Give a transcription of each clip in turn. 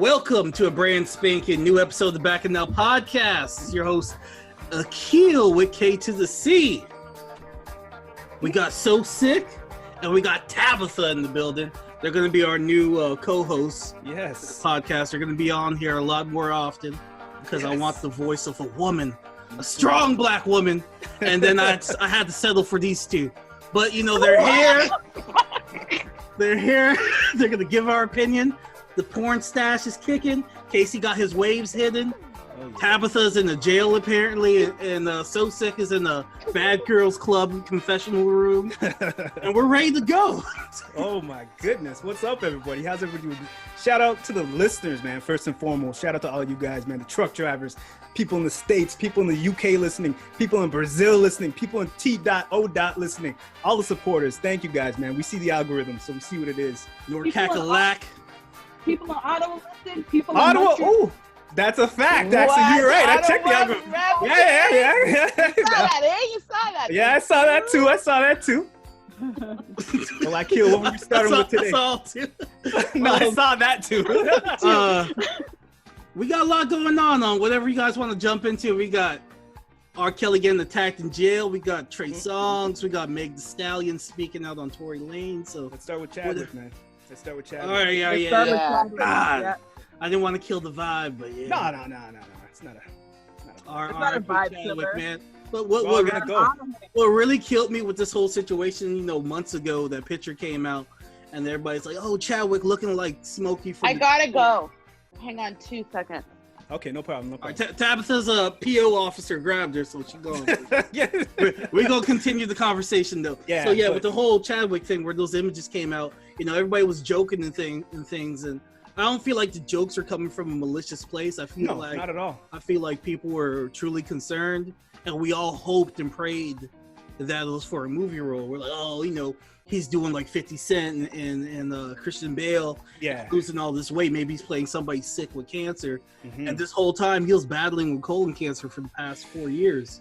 Welcome to a brand spanking new episode of the Bacchanal Podcast. It's your host, Akil with K to the C. We got So Sick and we got Tabitha in the building. They're going to be our new co-hosts. Yes. Podcast. They're going to be on here a lot more often because I want the voice of a woman, a strong black woman. And then I had to settle for these two. But, you know, they're here. They're here. They're going to give our opinion. The porn stash is kicking. Casey got his waves hidden. Tabitha's in the jail apparently, and So Sick is in the Bad Girls Club confessional room, and we're ready to go. Oh my goodness, what's up, everybody? How's everybody doing? Shout out to the listeners, man. First and foremost, shout out to all you guys, man. The truck drivers, people in the States, people in the UK listening, people in Brazil listening, people in T.O. listening, all the supporters. Thank you guys, man. We see the algorithm, so we see what it is. Your cackalack. People in Ottawa listen. People in Ottawa. Montreal. Oh, that's a fact. Actually, you're right. I checked the algorithm. Yeah. You saw that, eh? You saw that. Yeah, I saw that too. Well, Akil, what were we starting with today? I saw too. No, I saw that too. We got a lot going on whatever you guys want to jump into. We got R.Kelly getting attacked in jail. We got Trey Songz. We got Meg Thee Stallion speaking out on Tory Lane. So let's start with Chadwick, man. Let's start with Chadwick. All right, yeah. God, I didn't want to kill the vibe, but yeah. No. It's not a vibe Chadwick, man. But what really killed me with this whole situation, you know, months ago, that picture came out, and everybody's like, "Oh, Chadwick looking like Smokey." I gotta go. Hang on 2 seconds. Okay, no problem. Right, Tabitha's a PO officer grabbed her, so she's going. Yeah. We're gonna continue the conversation though. Yeah. So with the whole Chadwick thing, where those images came out, you know, everybody was joking and things, and I don't feel like the jokes are coming from a malicious place. I feel like not at all. I feel like people were truly concerned, and we all hoped and prayed that it was for a movie role. We're like, oh, you know, he's doing like 50 Cent and Christian Bale, losing all this weight. Maybe he's playing somebody sick with cancer. Mm-hmm. And this whole time he was battling with colon cancer for the past 4 years.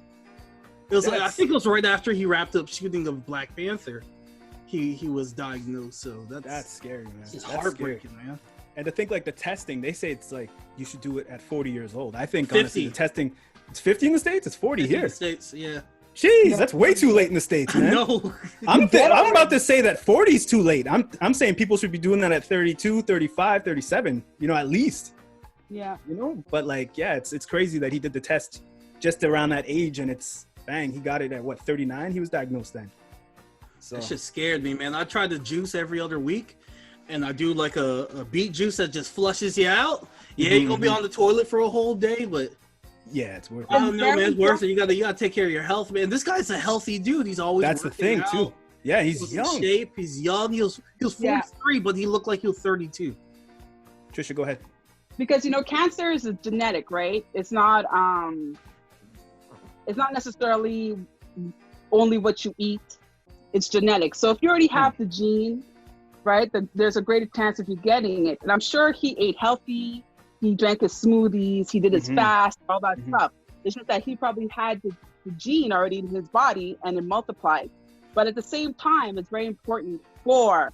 It was I think it was right after he wrapped up shooting of Black Panther. He was diagnosed. So that's scary, man. It's heartbreaking, man. And to think like the testing, they say it's like you should do it at 40 years old. I think 50. Honestly, the testing, it's 50 in the States. It's 40 here. In the States, yeah. Jeez, that's way too late in the States, man. No. I'm about to say that 40 is too late. I'm saying people should be doing that at 32, 35, 37, you know, at least. Yeah. You know, but like, yeah, it's crazy that he did the test just around that age, and it's, bang, he got it at what, 39? He was diagnosed then. So that shit scared me, man. I tried to juice every other week, and I do like a beet juice that just flushes you out. Yeah, you're gonna be on the toilet for a whole day, but yeah, it's worth it. Oh no, man, it's worth it. You gotta take care of your health, man. This guy's a healthy dude. He's always that's the thing out. Too. Yeah, he's young. In shape. He's young. He was 43, but he looked like he was 32. Trisha, go ahead. Because you know, cancer is a genetic, right? It's not necessarily only what you eat. It's genetic. So if you already have the gene, right, there's a greater chance of you getting it. And I'm sure he ate healthy. He drank his smoothies. He did his fast, all that stuff. It's just that he probably had the gene already in his body and it multiplied. But at the same time, it's very important for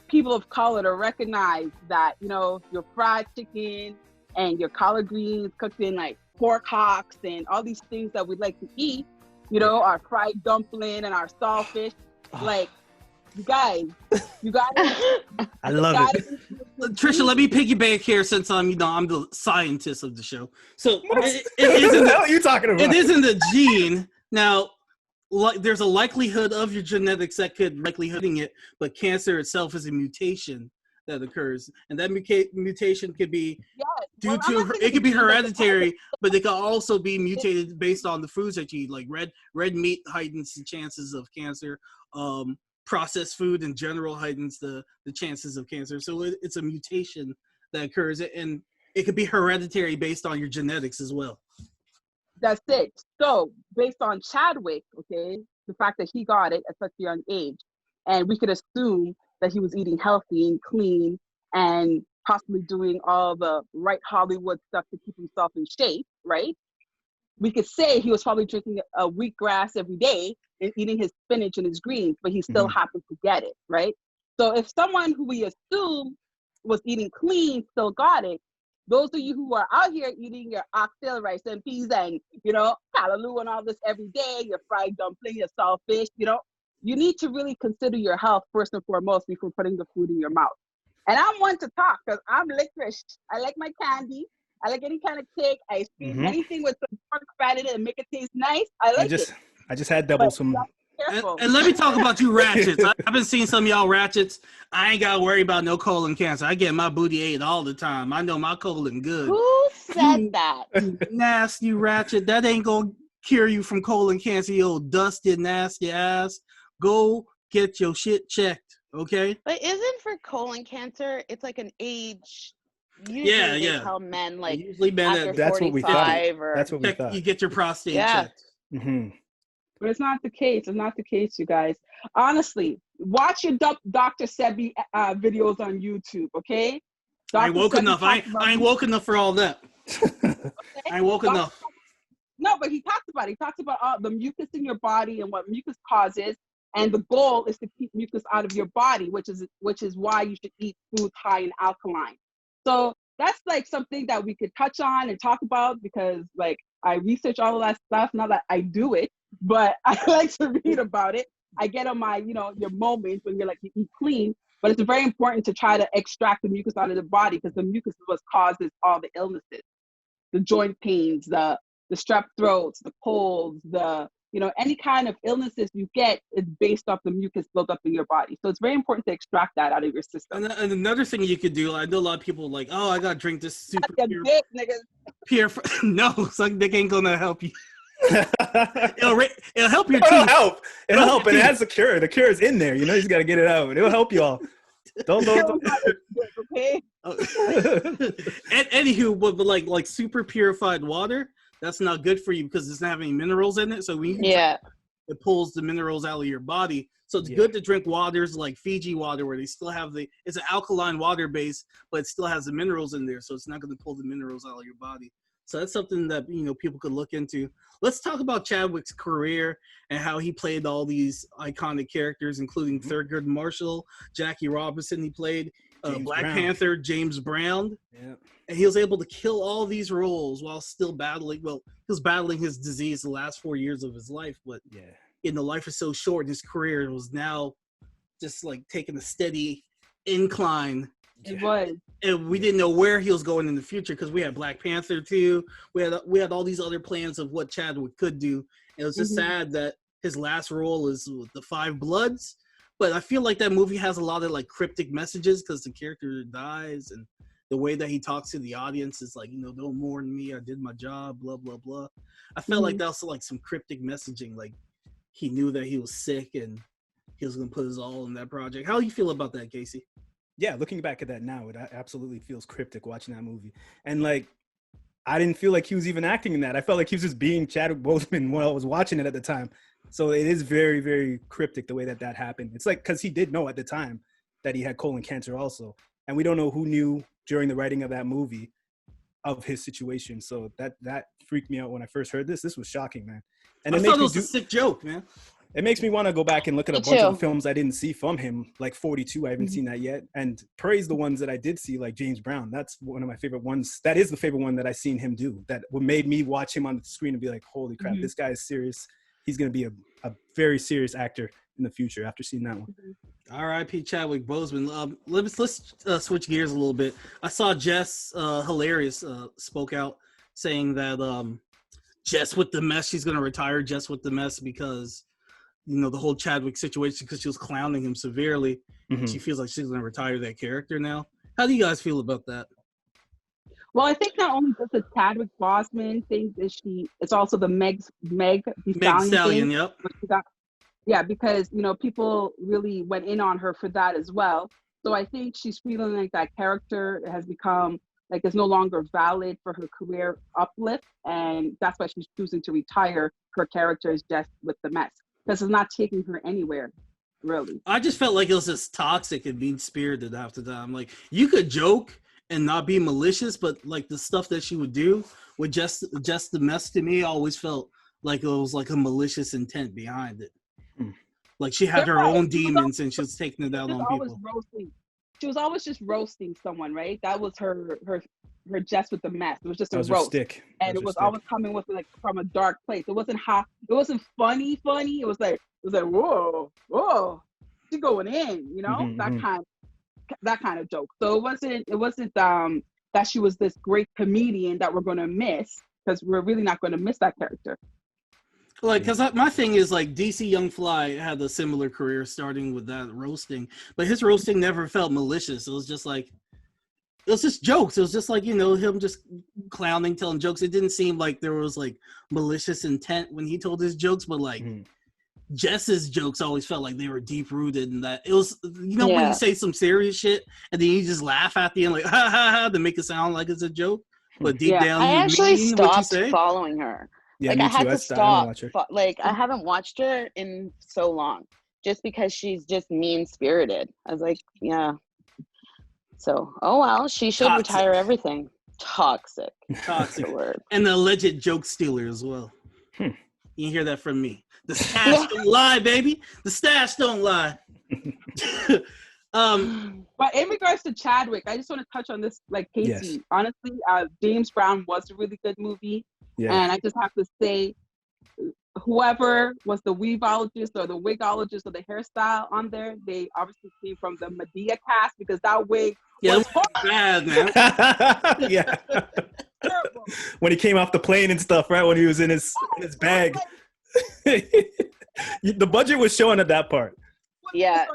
people of color to recognize that, you know, your fried chicken and your collard greens cooked in like pork hocks and all these things that we like to eat, you know, our fried dumpling and our saltfish, like, you guys. I love it. Trisha, let me piggyback here since I'm the scientist of the show. So it isn't. What are you talking about? It isn't a gene. Now, there's a likelihood of your genetics that could likelihooding it, but cancer itself is a mutation that occurs, and that mutation could be it could be hereditary, but it could also be mutated based on the foods that you eat. Like red meat heightens the chances of cancer. Processed food in general heightens the chances of cancer. So it's a mutation that occurs, and it could be hereditary based on your genetics as well. That's it. So based on Chadwick, okay, the fact that he got it at such a young age, and we could assume that he was eating healthy and clean and possibly doing all the right Hollywood stuff to keep himself in shape, right? We could say he was probably drinking a wheatgrass every day and eating his spinach and his greens, but he still happened to get it, right? So if someone who we assume was eating clean still got it. Those of you who are out here eating your oxtail rice and peas and, callaloo and all this every day, your fried dumpling, your saltfish, you need to really consider your health first and foremost before putting the food in your mouth. And I'm one to talk because I'm licorice. I like my candy. I like any kind of cake, ice cream, anything with some pork fat in it and make it taste nice. I just had double some. And let me talk about you ratchets. I've been seeing some of y'all ratchets. I ain't got to worry about no colon cancer. I get my booty ate all the time. I know my colon good. Who said that? Nasty ratchet. That ain't going to cure you from colon cancer, you old dusty, nasty ass. Go get your shit checked, okay? But isn't for colon cancer, it's like an age... Usually they tell men usually men that's what we thought. That's what we thought. You get your prostate checked. Mm-hmm. But it's not the case. It's not the case, you guys. Honestly, watch your Dr. Sebi videos on YouTube, okay? I ain't woke enough. I ain't woke enough for all that. Okay? I ain't woke enough. No, but he talks about it. He talks about the mucus in your body and what mucus causes. And the goal is to keep mucus out of your body, which is why you should eat foods high in alkaline. So that's like something that we could touch on and talk about because like I research all of that stuff, not that I do it, but I like to read about it. I get on my, your moments when you're like, you eat clean, but it's very important to try to extract the mucus out of the body because the mucus is what causes all the illnesses, the joint pains, the strep throats, the colds, any kind of illnesses you get is based off the mucus built up in your body. So it's very important to extract that out of your system. And another thing you could do, I know a lot of people like, oh, I gotta drink this super pure. Dick, niggas. No, suck dick ain't gonna help you. It'll help your teeth. It'll help. It'll help, and it has a cure. The cure is in there. You just gotta get it out. It'll help you all. Don't. Okay. Anywho, but like super purified water. That's not good for you because it doesn't have any minerals in it. So it pulls the minerals out of your body. So it's good to drink waters like Fiji water where they still have it's an alkaline water base, but it still has the minerals in there. So it's not going to pull the minerals out of your body. So that's something that, people could look into. Let's talk about Chadwick's career and how he played all these iconic characters, including Thurgood Marshall, Jackie Robinson he played, Black Panther, James Brown. Yeah. And he was able to kill all these roles while still battling. Well, he was battling his disease the last 4 years of his life, but life is so short. His career was now just like taking a steady incline. It was, and we didn't know where he was going in the future because we had Black Panther too. We had all these other plans of what Chadwick could do. And it was just sad that his last role is with the Five Bloods. But I feel like that movie has a lot of like cryptic messages because the character dies and the way that he talks to the audience is like, don't mourn me. I did my job, blah, blah, blah. I felt like that was like some cryptic messaging. Like he knew that he was sick and he was going to put his all in that project. How do you feel about that, Casey? Yeah, looking back at that now, it absolutely feels cryptic watching that movie. And like, I didn't feel like he was even acting in that. I felt like he was just being Chadwick Boseman while I was watching it at the time. So it is very, very cryptic the way that happened. It's like, because he did know at the time that he had colon cancer also. And we don't know who knew during the writing of that movie of his situation. So that freaked me out when I first heard this. This was shocking, man. And I thought it was a sick joke, man. It makes me want to go back and look at a bunch of the films I didn't see from him, like 42. I haven't seen that yet. And praise the ones that I did see, like James Brown. That's one of my favorite ones. That is the favorite one that I seen him do. That made me watch him on the screen and be like, holy crap, this guy is serious. He's going to be a very serious actor in the future after seeing that one. R.I.P. Chadwick Boseman. Let's switch gears a little bit. I saw Jess Hilarious spoke out saying that Jess with the mess, she's going to retire Jess with the mess because the whole Chadwick situation because she was clowning him severely. She feels like she's going to retire that character now. How do you guys feel about that? Well, I think not only just the Chadwick Boseman thing, it's also the Meg Stallion. Yep. Yeah, because, people really went in on her for that as well. So I think she's feeling like that character has become, like, it's no longer valid for her career uplift. And that's why she's choosing to retire her character as Jess with the mess. Because it's not taking her anywhere, really. I just felt like it was just toxic and mean-spirited after that. I'm like, you could joke and not be malicious, but, like, the stuff that she would do with just the mess to me always felt like it was, like, a malicious intent behind it. Like she had her own demons and she was taking it out on people. she was always just roasting someone, right? That was her jest with the mess. It was just a That was roast, her stick. and it was always coming with like from a dark place. It wasn't funny. It was like whoa, she's going in, you know, that kind of joke. So it wasn't that she was this great comedian that we're gonna miss, because we're really not gonna miss that character. Like, because my thing is, like, DC Young Fly had a similar career starting with that roasting, but his roasting never felt malicious. It was just like, it was just jokes. It was just like, you know, him just clowning, telling jokes. It didn't seem like there was like malicious intent when he told his jokes, but like Jess's jokes always felt like they were deep rooted in that. It was, you know, when you say some serious shit and then you just laugh at the end, like, ha ha ha, to make it sound like it's a joke. But deep down, I actually stopped you following her. Yeah, like, I had to stop. Like, I haven't watched her in so long, just because she's just mean spirited. I was like, yeah. So, oh well, she should retire everything. Toxic word. And the alleged joke stealer as well. You hear that from me. The stash don't lie, baby. The stash don't lie. But in regards to Chadwick, I just want to touch on this, like KC. Yes. Honestly, James Brown was a really good movie. Yeah. And I just have to say, whoever was the weaveologist or the wigologist or the hairstyle on there, they obviously came from the Medea cast, because that wig was bad, man. Yeah. When he came off the plane and stuff, right? When he was in his bag. The budget was showing at that part. Yeah.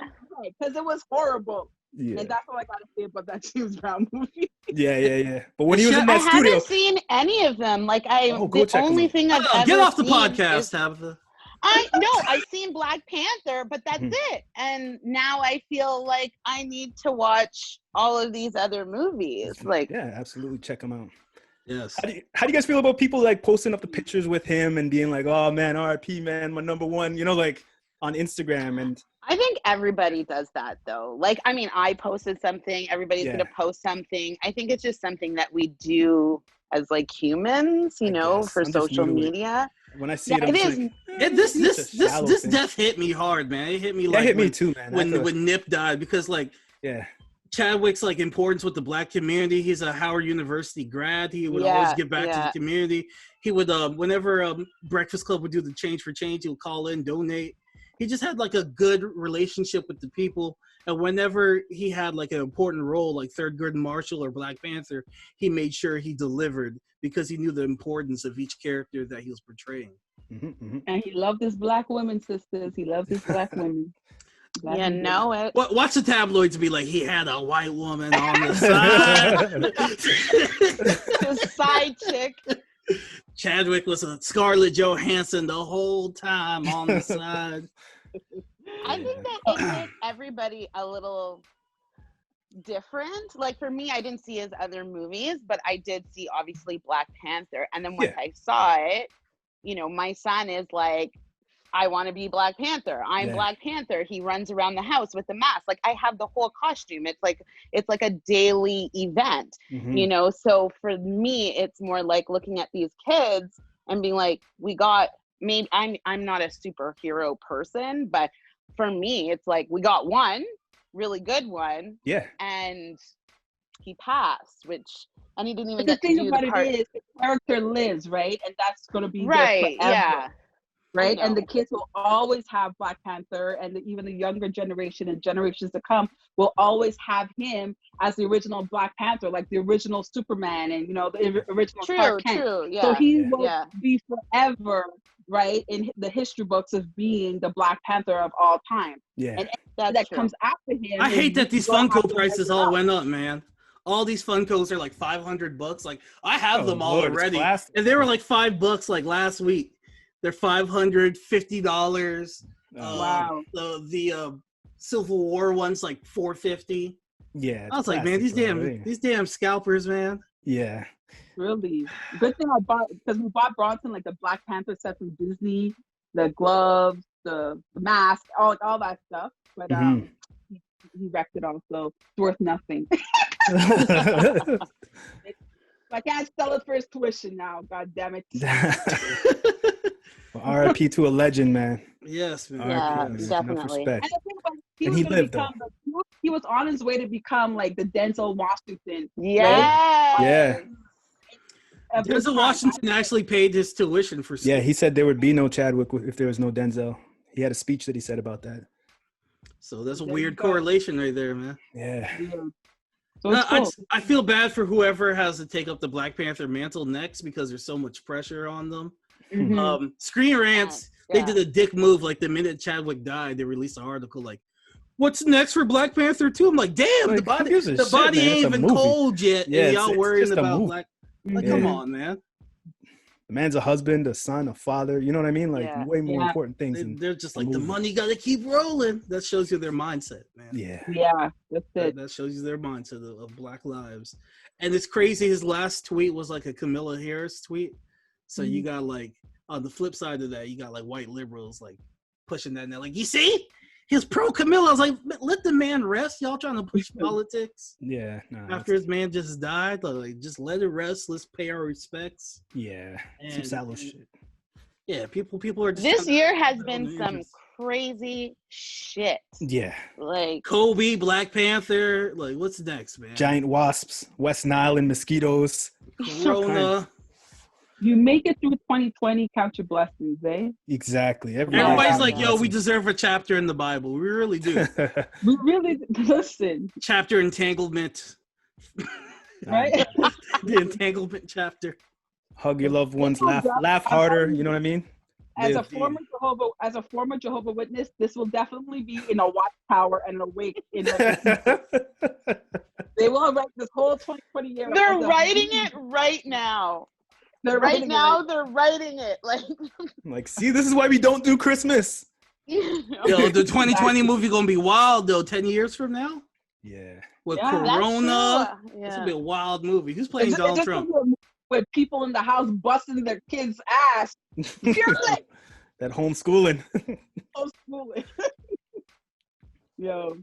Because it was horrible. Yeah. And that's all I gotta say about that James Brown movie. Yeah. But when he was in that studio, I haven't seen any of them. Like the only thing I've ever get off the seen podcast, Tabitha. I've seen Black Panther, but that's it. And now I feel like I need to watch all of these other movies. Like, yeah, absolutely, check them out. Yes. How do you guys feel about people like posting up the pictures with him and being like, "Oh man, R.I.P. man, my number one," you know, like on Instagram? And I think everybody does that though. Like, I mean, I posted something, everybody's gonna post something. I think it's just something that we do as like humans, you know, for social media. When I see it, I'm this death hit me hard, man. It hit me like hit me too, man. When Nip died, because like Chadwick's like importance with the Black community. He's a Howard University grad. He would always give back to the community. He would whenever Breakfast Club would do the Change for Change, he would call in, donate. He just had like a good relationship with the people. And whenever he had like an important role, like Thurgood Marshall or Black Panther, he made sure he delivered, because he knew the importance of each character that he was portraying. And he loved his Black women, sisters. He loved his Black women. Watch the tabloids be like, he had a white woman on the side. His side chick. Chadwick was a Scarlett Johansson the whole time on the side. I think that it made everybody a little different. Like for me, I didn't see his other movies, but I did see obviously Black Panther. And then once I saw it, you know, my son is like, I want to be Black Panther. I'm Black Panther. He runs around the house with the mask. Like I have the whole costume. It's like a daily event, you know? So for me, it's more like looking at these kids and being like, maybe I'm not a superhero person, but for me, it's like, we got one really good one. Yeah. And he passed, and he didn't even get to do the part. The thing about it is, the character lives, right? And that's going to be right. Yeah. Right, and the kids will always have Black Panther, and even the younger generation and generations to come will always have him as the original Black Panther, like the original Superman, and you know the original Clark Kent. Yeah. So he will be forever, right, in the history books of being the Black Panther of all time. Yeah, and that comes after him. I hate that these Funko prices all went up, man. All these Funkos are like $500. Like I have them all already, and they were like $5 like last week. They're $550. Wow. The Civil War one's like $450. Yeah. I was like, man, these damn scalpers, man. Yeah. Really. Good thing I bought, because we bought Bronson like the Black Panther set from Disney, the gloves, the mask, all that stuff. But he wrecked it all, so it's worth nothing. I can't sell it for his tuition now. God damn it. Well, R.I.P. to a legend, man. Yes, man. Yeah, definitely. And he lived, though. He he was on his way to become like the Denzel Washington. Yeah. Denzel Washington actually paid his tuition for school. Yeah, he said there would be no Chadwick if there was no Denzel. He had a speech that he said about that. So that's a weird correlation right there, man. Yeah. So it's cool. I feel bad for whoever has to take up the Black Panther mantle next because there's so much pressure on them. Mm-hmm. Screen Rants, they did a dick move. Like the minute Chadwick died, they released an article like, "What's next for Black Panther 2?" I'm like, damn, the body ain't even cold yet, and y'all worrying about Black. Like, come on, man. The man's a husband, a son, a father. You know what I mean? Like way more important things. They're just like the money got to keep rolling. That shows you their mindset, man. Yeah, that's it. That shows you their mindset of Black lives. And it's crazy. His last tweet was like a Kamala Harris tweet. So you got like on the flip side of that, you got like white liberals like pushing that now. Like, you see, he's pro Camilla. I was like, let the man rest. Y'all trying to push politics? Yeah. After his man just died, like just let it rest. Let's pay our respects. Yeah. Some sallow shit. Yeah, people are just. This year has been some crazy shit. Yeah. Like Kobe, Black Panther. Like, what's next, man? Giant wasps, West Nile and mosquitoes. Corona. You make it through 2020, count your blessings, eh? Exactly. Everybody's like, yo, we deserve a chapter in the Bible. We really do. We really, listen. Chapter entanglement. Right? The entanglement chapter. Hug your loved ones, laugh harder, you know what I mean? As a former Jehovah Witness, this will definitely be in a watchtower and awake. They will write this whole 2020 year. They're writing it right now. They're writing it. Like, see, this is why we don't do Christmas. Yo, the 2020 movie gonna be wild though. 10 years from now. Yeah. With Corona, it's gonna be a wild movie. Who's playing Donald Trump? With people in the house busting their kids' ass. That homeschooling. Yo,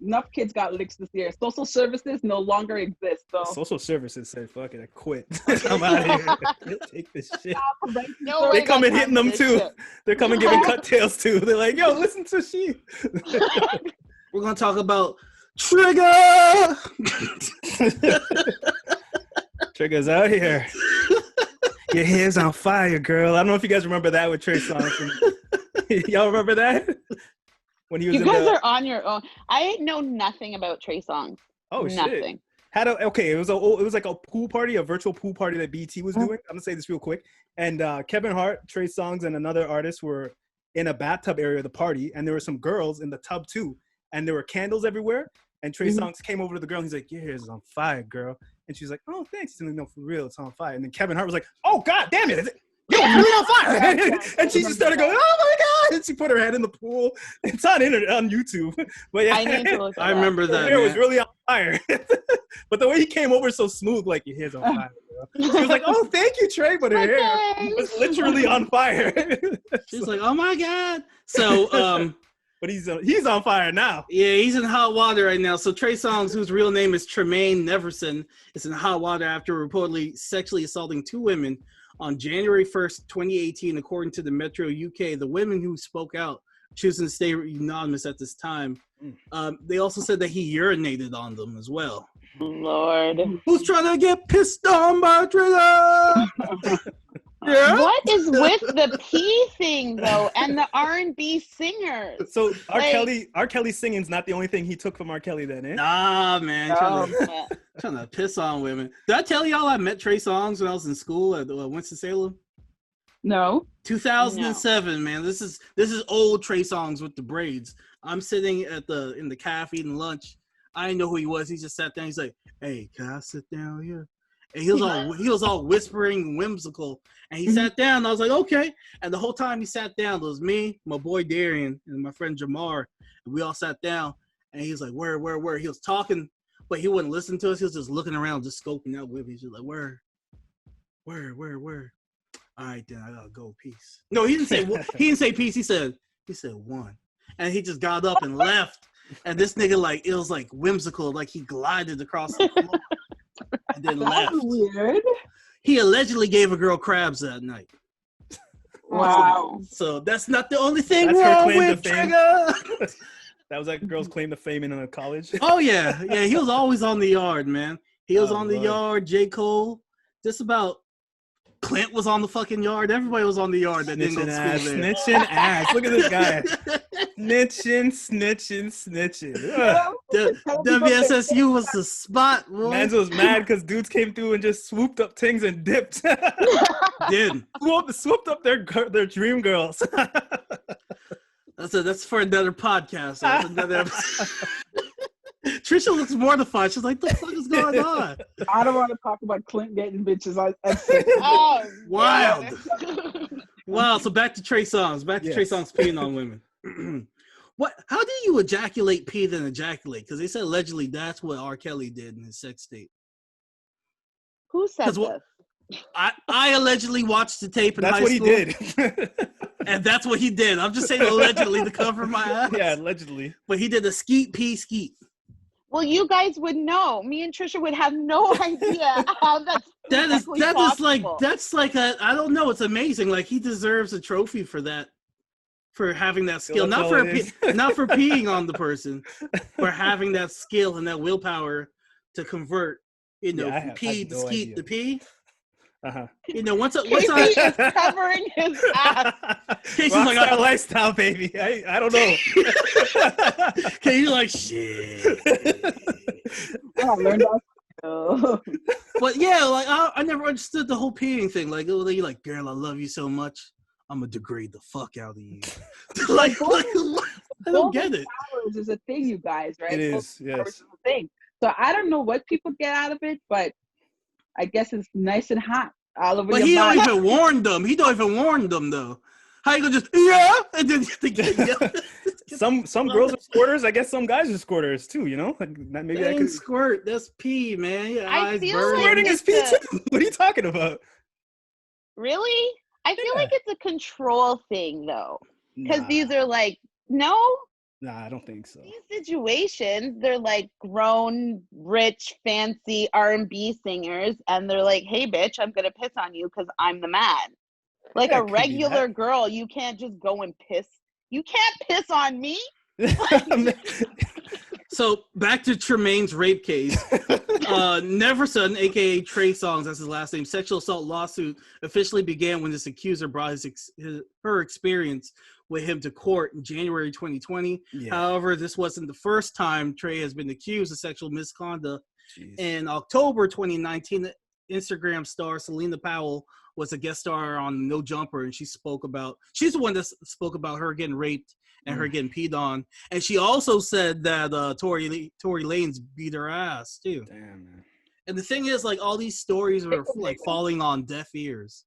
enough kids got licks this year. Social services no longer exist. So social services said, "Fuck it, I quit. I'm out of here. Take this shit." No, they come in hitting them too. Shit. They're coming giving cut-tails too. They're like, "Yo, listen to she." We're gonna talk about Trigger. Trigger's out here. Your hair's on fire, girl. I don't know if you guys remember that with Trey Songz. Y'all remember that? When he was you guys are on your own. I know nothing about Trey Songz. Oh, nothing. Shit. It was like a pool party, a virtual pool party that BT was doing. I'm gonna say this real quick. And Kevin Hart, Trey Songz, and another artist were in a bathtub area of the party, and there were some girls in the tub too. And there were candles everywhere. And Trey Songz came over to the girl. And he's like, "Your hair is on fire, girl." And she's like, "Oh, thanks." He's like, "No, for real, it's on fire." And then Kevin Hart was like, "Oh, God damn it. Yo, it's really on fire." And she just started going, "Oh my God." And she put her head in the pool. It's on YouTube. But yeah, I remember that. Her hair was really on fire. But the way he came over so smooth, like, "Your hair's on fire, girl." She was like, "Oh, thank you, Trey." But her hair was literally on fire. She's like, "Oh my God." So, but he's on fire now. Yeah, he's in hot water right now. So Trey Songz, whose real name is Tremaine Neverson, is in hot water after reportedly sexually assaulting 2 women on January 1st, 2018, according to the Metro UK. The women who spoke out, choosing to stay anonymous at this time, they also said that he urinated on them as well. Lord. Who's trying to get pissed on by Trigger? Yeah. What is with the P thing though, and the R&B singers? So R. Kelly singing's not the only thing he took from R. Kelly, then, eh? Nah, man, trying to piss on women. Did I tell y'all I met Trey Songz when I was in school at Winston-Salem? No. 2007, man. This is old Trey Songz with the braids. I'm sitting in the cafe eating lunch. I didn't know who he was. He just sat down. He's like, "Hey, can I sit down here?" And he was all whispering, whimsical, and he sat down. And I was like, "Okay." And the whole time he sat down, it was me, my boy Darian, and my friend Jamar, and we all sat down. And he was like, "Where?" He was talking, but he wouldn't listen to us. He was just looking around, just scoping out with me. He's just like, "Where?" All right, then I gotta go. Peace. No, he didn't say. He didn't say peace. He said 1, and he just got up and left. And this nigga, like, it was like whimsical, like he glided across the floor. And then left. Weird. He allegedly gave a girl crabs that night. Wow. So that's not the only thing that's wrong with Trigger. That was like girl's claim to fame in college. Oh yeah, yeah. He was always on the yard, man. He was on the yard. J. Cole, just about. Clint was on the fucking yard. Everybody was on the yard that didn't go to school there. Snitching ass. Look at this guy. Snitching. WSSU was the spot, boy. Mans was mad because dudes came through and just swooped up Tingz and dipped. Did. Swooped up their dream girls. That's for another podcast. That's another episode. Trisha looks mortified. She's like, "The fuck is going on?" I don't want to talk about Clint getting bitches. Oh, wild. Wow. So back to Trey Songz. Trey Songz peeing on women. What? How do you ejaculate pee then ejaculate? Because they said allegedly that's what R.Kelly did in his sex tape. Who said this? I allegedly watched the tape in high school. That's what he did. And that's what he did. I'm just saying allegedly to cover my ass. Yeah, allegedly. But he did a skeet pee skeet. Well, you guys would know. Me and Trisha would have no idea how that's that's like I don't know. It's amazing. Like he deserves a trophy for that, for having that skill. Not for peeing on the person, for having that skill and that willpower to convert. Pee to skeet to pee. Once I is covering his ass. Casey's like, our lifestyle, baby. I don't know. Casey's like, shit. I learned that. But yeah, like I never understood the whole peeing thing. Like, you're like, girl, I love you so much, I'm gonna degrade the fuck out of you. like I don't get it. Powers is a thing, you guys, right? It is, yes. Is a thing. So I don't know what people get out of it, but I guess it's nice and hot all over your body. But he don't even warn them. He don't even warn them, though. How you gonna just, yeah? And then some girls are squirters. I guess some guys are squirters, too, Maybe I could squirt. That's pee, man. Your I eyes feel burn. like squirting is pee, too. What are you talking about? Really? I feel like it's a control thing, though. Because these are like, no? Nah, I don't think so. These situations, they're like grown, rich, fancy R&B singers, and they're like, hey, bitch, I'm going to piss on you because I'm the man. Like a regular girl, you can't just go and piss. You can't piss on me. So back to Tremaine's rape case. Neverson, a.k.a. Trey Songz, that's his last name, sexual assault lawsuit officially began when this accuser brought her experience with him to court in January 2020. Yeah. However, this wasn't the first time Trey has been accused of sexual misconduct. Jeez. In October 2019, Instagram star Selena Powell was a guest star on No Jumper, and she's the one that spoke about her getting raped and her getting peed on. And she also said that Tory Lanez beat her ass too. Damn, man. And the thing is, like, all these stories are like falling on deaf ears.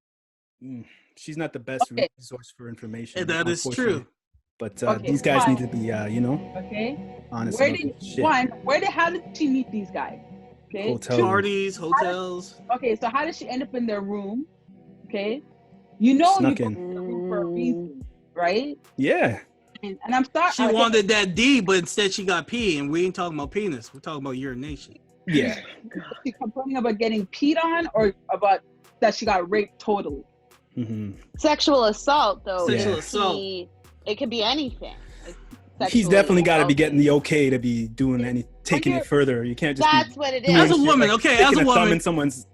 She's not the best resource for information. And that is true. But these guys need to be, honest. How did she meet these guys? Okay. Parties, hotels. So how did she end up in their room? Okay. You go in the room for a reason, right? Yeah. And I'm sorry. She wanted that D, but instead she got pee, and we ain't talking about penis. We're talking about urination. Yeah. She complaining about getting peed on, or about that she got raped totally? Mm-hmm. Sexual assault, though. Sexual assault. It could be anything. He's definitely got to be getting the okay to be doing taking it further. You can't just. That's what it is. As a woman, as a woman, thumb in someone's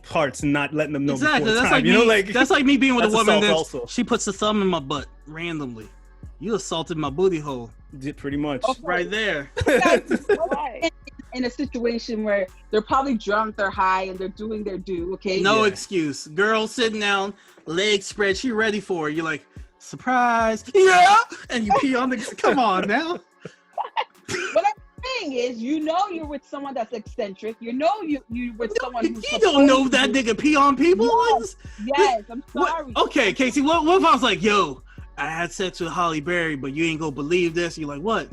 parts and not letting them know. Exactly. That's time. That's like me being with a woman. That she puts the thumb in my butt randomly. You assaulted my booty hole. Pretty much. Okay. Right there. In a situation where they're probably drunk, they're high, and they're doing their due. Okay. No excuse. Girl sitting down, legs spread. She ready for it. You're like, surprise. Yeah. And you pee on the. Come on now. What I'm saying is, you're with someone that's eccentric. You with someone who's. You don't know that nigga pee on people. Yes, I'm sorry. Okay, Casey. What if I was like, yo, I had sex with Holly Berry, but you ain't gonna believe this. You're like, what?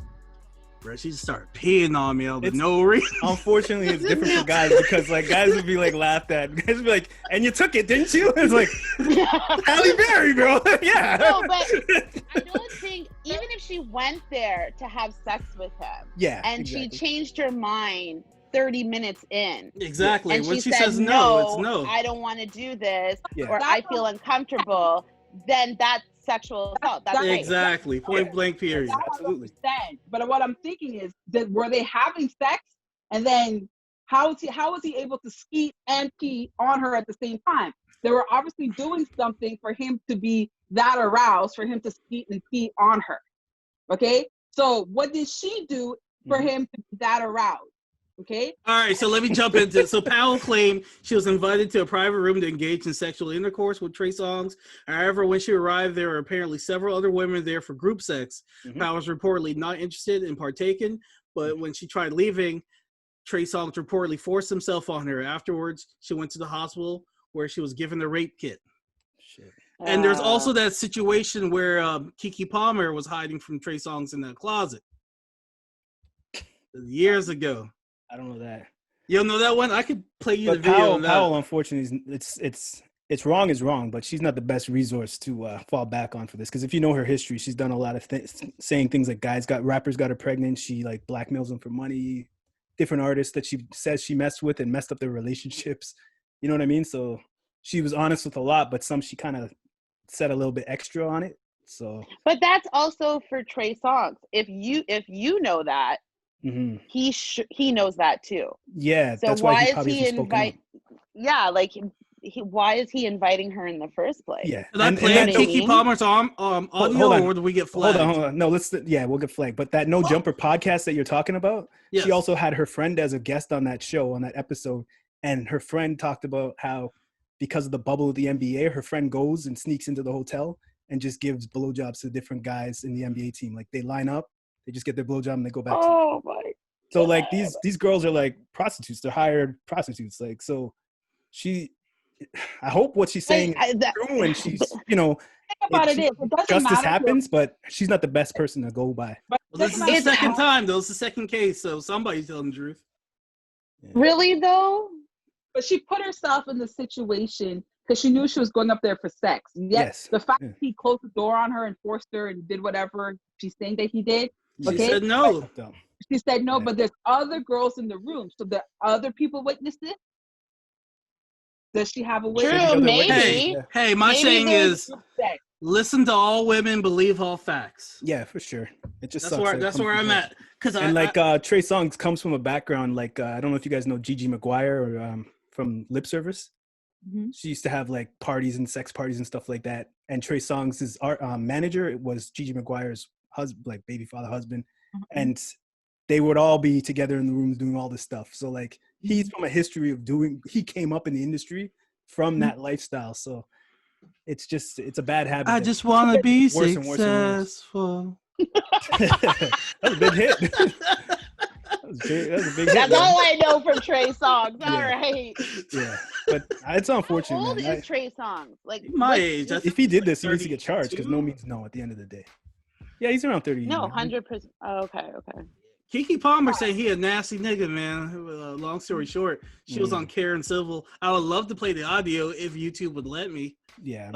Bro, she just started peeing on me out of no reason. Unfortunately, it's different for guys because like guys would be like laughed at. Guys would be like, and you took it, didn't you? It's like, Halle Berry, bro. Yeah. No, but I don't think, even if she went there to have sex with him, and she changed her mind 30 minutes in. Exactly. And when she says no, it's no. I don't want to do this, or I feel uncomfortable, then that's sexual assault. That's right. Exactly. Point blank period. Absolutely. But what I'm thinking is that were they having sex, and then how is he able to skeet and pee on her at the same time? They were obviously doing something for him to be that aroused, for him to skeet and pee on her. Okay, so what did she do for him to be that aroused? Okay. All right, so let me jump into it. So Powell claimed she was invited to a private room to engage in sexual intercourse with Trey Songz. However, when she arrived, there were apparently several other women there for group sex. Powell was reportedly not interested in partaking, but when she tried leaving, Trey Songz reportedly forced himself on her. Afterwards, she went to the hospital where she was given the rape kit. Shit. And there's also that situation where Keke Palmer was hiding from Trey Songz in that closet years ago. I don't know that. You don't know that one? I could play you But the video. on that. Powell, unfortunately, it's wrong is wrong, but she's not the best resource to fall back on for this. Because if you know her history, she's done a lot of saying things like rappers got her pregnant. She like blackmails them for money. Different artists that she says she messed with and messed up their relationships. You know what I mean? So she was honest with a lot, but some she kind of said a little bit extra on it. So, but that's also for Trey Songz. If you know that. He knows that too. Yeah. So that's why he is he invite? Yeah, like why is he inviting her in the first place? Yeah. Did I play Keke Palmer's audio, or do we get flagged? Hold on. No, we'll get flagged. But that No Jumper podcast that you're talking about, she also had her friend as a guest on that show, on that episode, and her friend talked about how because of the bubble of the NBA, her friend goes and sneaks into the hotel and just gives blowjobs to different guys in the NBA team. Like they line up. They just get their blowjob and they go back. Oh my! So like these girls are like prostitutes. They're hired prostitutes. Like so, I hope what she's saying is true, and she's justice happens, but she's not the best person to go by. Well, this is the second time though. It's the second case, so somebody's telling the truth. Yeah. Really though? But she put herself in the situation because she knew she was going up there for sex. Yet the fact that he closed the door on her and forced her and did whatever she's saying that he did. She said no. She said no, but there's other girls in the room. So the other people witnessed it. Does she have a witness? True, maybe. Hey, my saying is listen to all women, believe all facts. Yeah, for sure. It just that's where I'm at. Trey Songz comes from a background like I don't know if you guys know Gigi McGuire or from Lip Service. She used to have like parties and sex parties and stuff like that. And Trey Songz' manager was Gigi McGuire's husband, like baby father husband, and they would all be together in the rooms doing all this stuff. So like he's from a history of he came up in the industry from that lifestyle. So it's a bad habit. I just want to be successful. That was a big hit. That was a big hit. That's all I know from Trey Songz. All right. Yeah, but it's unfortunate. How old is Trey Songz? Like my age. If he did this, he needs to get charged because no means no at the end of the day. Yeah, he's around 30. No, 100%. Oh, okay. Keke Palmer said he a nasty nigga, man. Long story short, she was on Karen Civil. I would love to play the audio if YouTube would let me. Yeah,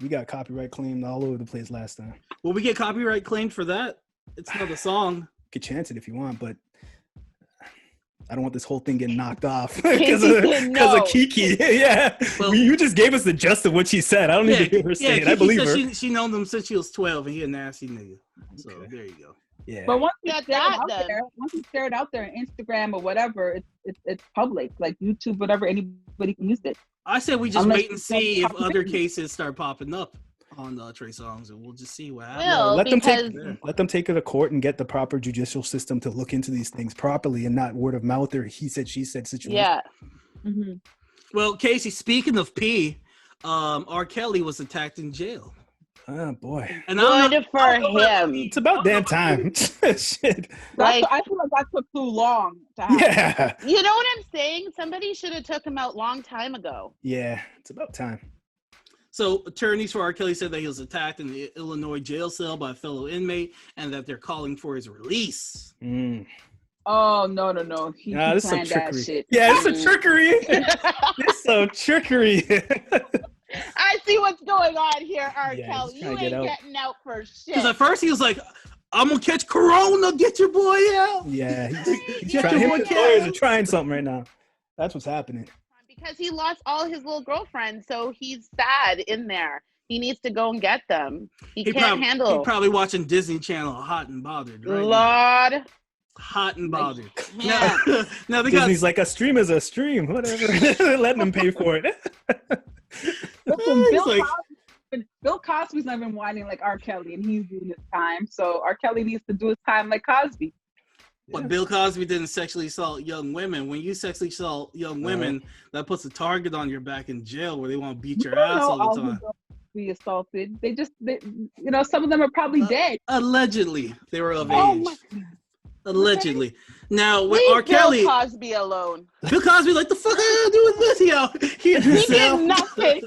we got copyright claimed all over the place last time. Will we get copyright claimed for that? It's not a song. Could chance it if you want, but I don't want this whole thing getting knocked off because of Keke. Yeah, well, you just gave us the gist of what she said. I don't need to hear her say it. I believe her. She known him since she was 12, and he a nasty nigga. So there you go. Yeah, but once you share it out there on Instagram or whatever, it's public, like YouTube, whatever. Anybody can use it. I said we just wait and see if other cases start popping up on Trey Songz, and we'll just see what happens. Let them take it to court and get the proper judicial system to look into these things properly and not word of mouth or he said she said situation. Yeah. Well, Casey, speaking of P, R.Kelly was attacked in jail. Oh boy! And good for him. It's about damn time. Shit. I feel like that took too long to happen. Yeah. You know what I'm saying? Somebody should have took him out long time ago. Yeah, it's about time. So attorneys for R.Kelly said that he was attacked in the Illinois jail cell by a fellow inmate and that they're calling for his release. Oh, no. This is some trickery. Shit. Yeah, it's a trickery. It's some trickery. I see what's going on here, R.Kelly. You ain't getting out for shit. Because at first he was like, I'm going to catch Corona, get your boy out. Yeah, he's lawyers are trying something right now. That's what's happening. Because he lost all his little girlfriends, so he's sad in there. He needs to go and get them. He can't handle. He's probably watching Disney Channel, hot and bothered. Right Lord. now. Hot and bothered. Yeah. Now they Disney's like, a stream is a stream, whatever. Letting them pay for it. Listen, Bill Cosby's not been whining like R.Kelly, and he's doing his time. So R.Kelly needs to do his time like Cosby. But Bill Cosby didn't sexually assault young women. When you sexually assault young women, that puts a target on your back in jail where they want to beat your ass all the time. Be assaulted. They some of them are probably dead. Allegedly, they were of age. Allegedly. Okay. Now with Leave R.Kelly, Bill Cosby alone. Bill Cosby, like, the fuck I gotta do with this, yo? He did nothing.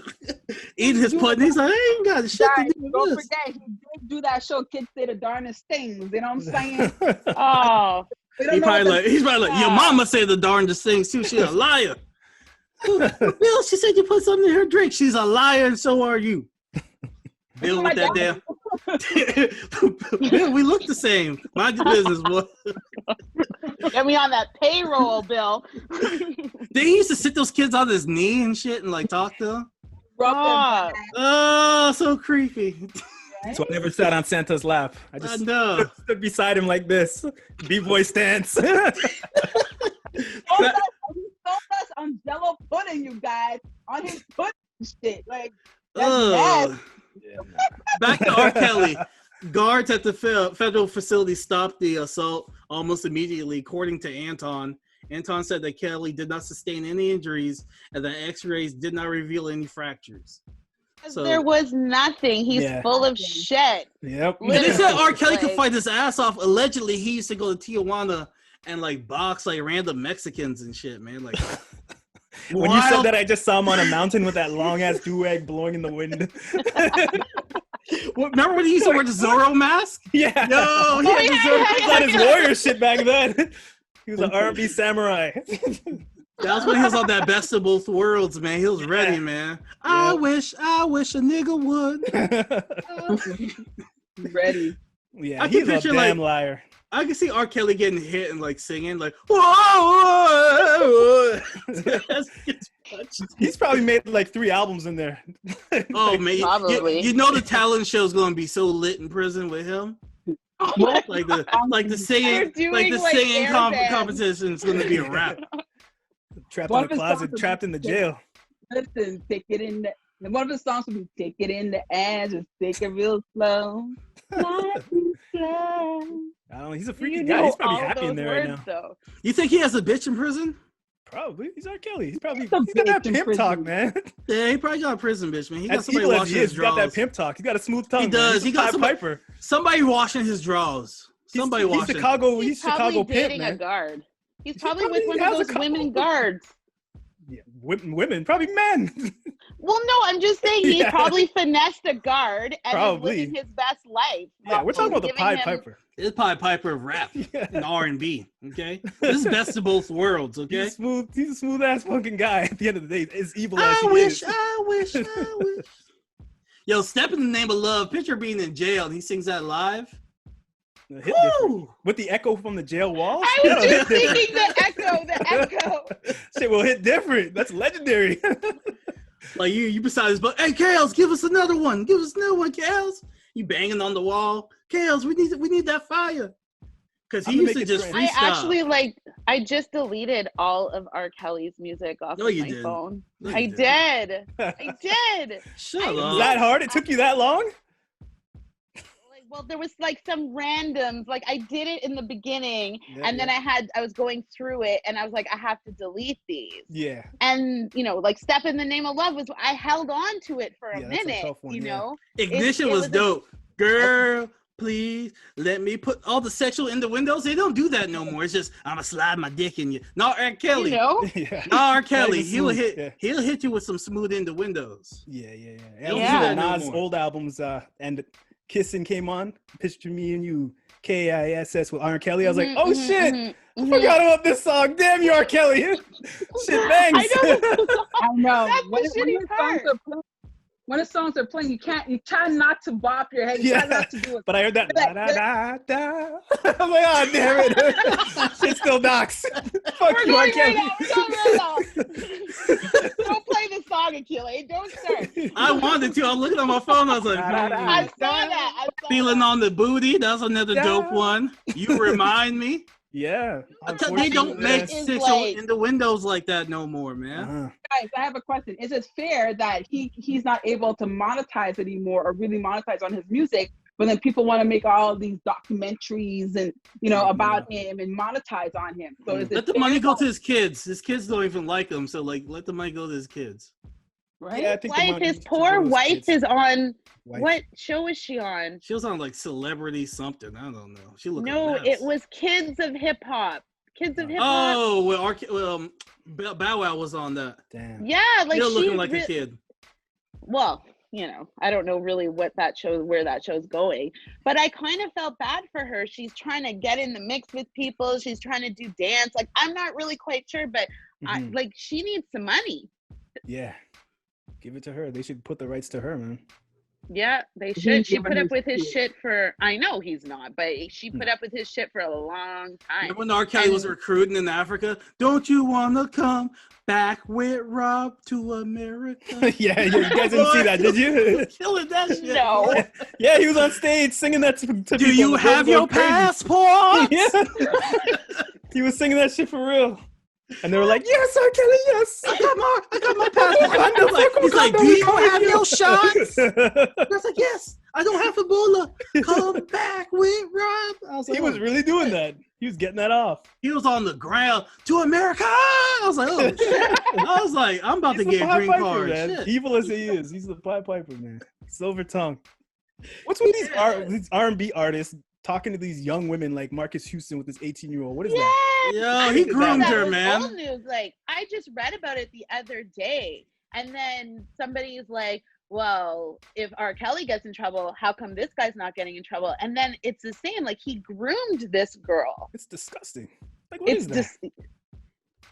Eating his pudding. He's like, I ain't got shit to do with don't this. forget, he did do that show. Kids say the darndest things. You know what I'm saying? Oh, he's probably like, your mama said the darndest things too. She's a liar. Bill, she said you put something in her drink. She's a liar, and so are you. Bill with that damn. Bill, we look the same. Mind your business, boy. Get me on that payroll, Bill. They used to sit those kids on his knee and shit and like talk to them. Oh, so creepy. So I never sat on Santa's lap. I just stood beside him like this. B-boy stance. On Jello pudding, you guys. On his pudding shit. Like, that's Back to R.Kelly. Guards at the federal facility stopped the assault almost immediately, according to Anton. Anton said that Kelly did not sustain any injuries and that x-rays did not reveal any fractures. So, there was nothing. He's full of shit. Yep. And they said R.Kelly could fight his ass off. Allegedly, he used to go to Tijuana and like box like random Mexicans and shit, man. Like when you said that, I just saw him on a mountain with that long ass do-rag blowing in the wind. Remember when he used to wear the Zorro mask? Yeah. No, he had his warrior shit back then. He was an R&B samurai. That was when he was on that best of both worlds, man. He was ready, man. I wish a nigga would. Ready. Yeah, he's a damn liar. I can see R. Kelly getting hit and like singing like, whoa. He's probably made like 3 albums in there. Oh man, probably. You know the talent show is going to be so lit in prison with him. like the singing competition is going to be a rap. Trapped in the closet, trapped in the jail. Listen, take it in the. One of the songs would be "Take It in the Ass, just take it real slow." I don't know. He's a freaky guy. He's probably happy in there right now. Though. You think he has a bitch in prison? Probably. He's R.Kelly. He's got that pimp talk, man. Yeah, he probably got a prison bitch, man. He got As somebody evil as washing he is, his he's got drawers. that pimp talk. He got a smooth tongue. He does. Man. He got Piper. Somebody washing his drawers. Somebody washing. He's Chicago dating pimp, man. a guard. He's probably with one of those women guards. Yeah, women, probably men. Well, no, I'm just saying he probably finessed a guard and is living his best life. Yeah, we're talking about the Pied Piper. It's Pied Piper of rap and R&B. Okay, this is best of both worlds. Okay, he's a smooth ass fucking guy. At the end of the day, as evil as I he is. I wish. Yo, Step in the Name of Love. Picture being in jail and he sings that live. With the echo from the jail walls? I was just thinking the echo. Shit will hit different. That's legendary. Like you beside this, but hey, Kales, give us another one. Give us another one, Kales. You banging on the wall. Kales, we need that fire. Because he used to just freestyle. I just deleted all of R. Kelly's music off of my phone. I did. Shut up. Was that hard? It took you that long? Well, there was like some randoms, like I did it in the beginning and then I was going through it and I was like, I have to delete these. Yeah. And, Like Step in the Name of Love I held on to it for a minute, you know? Ignition was dope. Girl, please let me put all the sexual innuendos. They don't do that no more. It's just, I'm going to slide my dick in you. Not R. Kelly. You know? Not R. Kelly. He'll hit you with some smooth innuendos. Yeah. Nas old albums and Kissing came on, Picture Me and You, KISS with R. Kelly. I was like, oh shit, I forgot about this song. Damn you, R. Kelly. Shit bangs. I know. That's the shitty part. When the songs are playing, you try not to bop your head. You try not to do it. But I heard that da da da. I'm like, oh damn it. Shit still knocks. Fuck you, R. Kelly. Don't play the song wrong, Akil. Don't start. I wanted to. I was looking at my phone. I was like, I saw that. feeling on the booty. That's another dope one. You remind me. Yeah. They don't make It's six like- in the windows like that no more, man. Guys, I have a question. Is it fair that he's not able to monetize anymore or really monetize on his music, but then people want to make all these documentaries and about him and monetize on him? So is it Let the fair money go that- to his kids. His kids don't even like him, so like let the money go to his kids. right? Yeah, I think the Wife, money his should poor go to his wife kids. is on. Wife. What show is she on? She was on like Celebrity something. I don't know. She looked No, a mess. it was Kids of Hip Hop. Kids of Hip Hop. Oh, well, Bow Wow was on that. Damn. Yeah, like Still looking she like a kid. Well, I don't know really where that show's going, but I kind of felt bad for her. She's trying to get in the mix with people. She's trying to do dance. Like, I'm not really quite sure, but she needs some money. Yeah. Give it to her. They should put the rights to her, man. Yeah, they He's should. She giving put up his with his shit. shit for, I know he's not, but she put up with his shit for a long time. Remember when R.Kelly was recruiting in Africa? Don't you want to come back with Rob to America? Yeah, you guys didn't see that, did you? Killing that shit. No. Yeah, he was on stage singing that to people. Do you The have girls your going crazy. passport? Yeah. He was singing that shit for real. And they were like, yes, R. Kelly, yes. I got my passport. He's like, do you have your shots? I was like, yes. I don't have Ebola. Come back with Rob. I was like, He was really doing that. He was getting that off. He was on the ground to America. I was like, oh shit. I was like, I'm about to He's the get a Pied green Piper, card. man. Shit. Evil as he is, he's the Pied Piper, man. Silver tongue. What's with these R&B artists talking to these young women like Marques Houston with this 18-year-old? What is that? Yo, he groomed That her, was man. old news. Like, I just read about it the other day, and then somebody's like, well, if R. Kelly gets in trouble, how come this guy's not getting in trouble? And then it's the same, like, he groomed this girl. It's disgusting. Like, what is that? Just,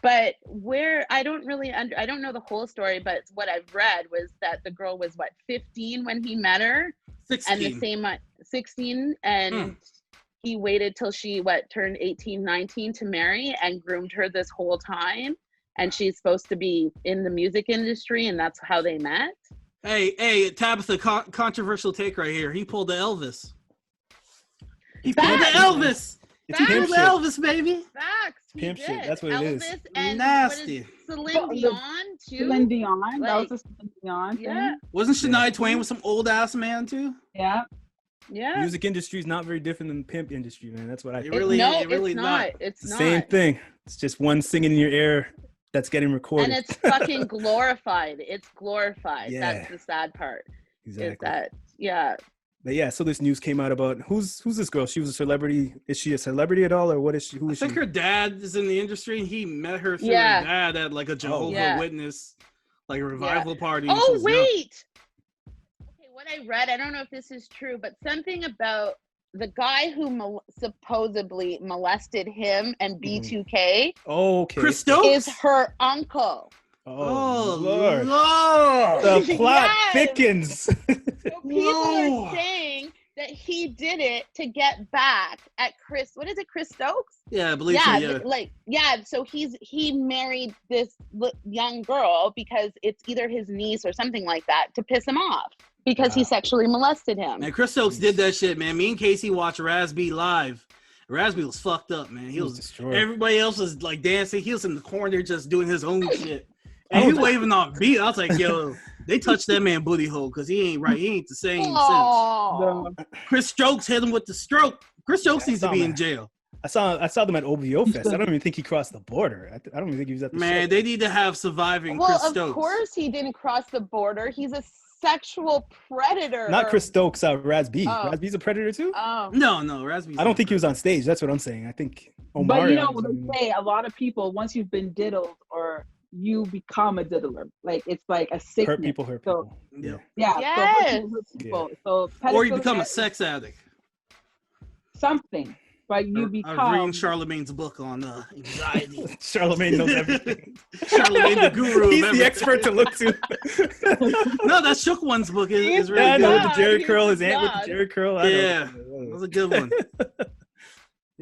but where I don't know the whole story, but what I've read was that the girl was 15 when he met her, 16. and the same 16, and he waited till she turned 18, 19 to marry, and groomed her this whole time. And she's supposed to be in the music industry, and that's how they met. Hey, Tabitha, controversial take right here. He pulled the Elvis. He pulled the Elvis. It's He pimp pulled the shit. Elvis, baby. Facts. He Pimp did. shit, that's what it is. Elvis and Nasty. What is Celine Dion too? Celine Dion. That Like, was a Celine Dion thing. Yeah. Wasn't Shania Twain with some old ass man too? Yeah. Yeah. Music industry is not very different than the pimp industry, man. That's what I It think. really- no, it really it's not. not. It's It's the not. same thing. It's just one singing in your ear that's getting recorded. And it's fucking glorified. It's glorified. Yeah. That's the sad part. Is exactly. that But yeah, so this news came out about who's this girl? She was a celebrity. Is she a celebrity at all, or what is she? Who I is she? think her dad is in the industry. He met her through Yeah. her dad at like a Jehovah's Yeah. Witness, like a revival party. when she Oh was young. wait. Okay, what I read, I don't know if this is true, but something about the guy who supposedly molested him and B2K Oh, okay. Chris Stokes is her uncle. Oh, Lord. Lord. The plot Yes. thickens. So people No. are saying that he did it to get back at Chris. What is it, Chris Stokes? Yeah, I believe Yeah, so. Yeah. So he married this young girl because it's either his niece or something like that to piss him off because he Wow. sexually molested him. Man, Chris Stokes did that shit, man. Me and Casey watched Razby live. Razby was fucked up, man. He was destroyed. everybody else was like dancing. He was in the corner just doing his own shit. And he waving off beat. I was like, yo, they touched that man booty hole because he ain't right. He ain't the same since. Oh, Chris Stokes hit him with the stroke. Chris Stokes needs to be in jail. I saw them at OVO Fest. I don't even think he crossed the border. I don't even think he was at the Man, show. they need to have surviving well, Chris of Stokes. course he didn't cross the border. He's a sexual predator. Not Chris Stokes, Raz B. Oh. Raz B's a predator too? Oh. No, Razby's I don't think he was on stage. That's what I'm saying. I think Omarion. But you know, was on- they say a lot of people, once you've been diddled or you become a diddler, like it's like a sickness. hurt people. So, Yeah. yeah. Yes. So hurt people. So Or you pedophilia become a is sex addict. something, but you I'm become. reading Charlemagne's book on anxiety. Charlemagne knows everything. Charlemagne, the guru. He's of the everything. expert to look to. No, that Shook One's book is really Yeah, I know, good. with the Jerry He's curl, his the aunt with the god. Jerry curl. I know. Yeah, that was a good one.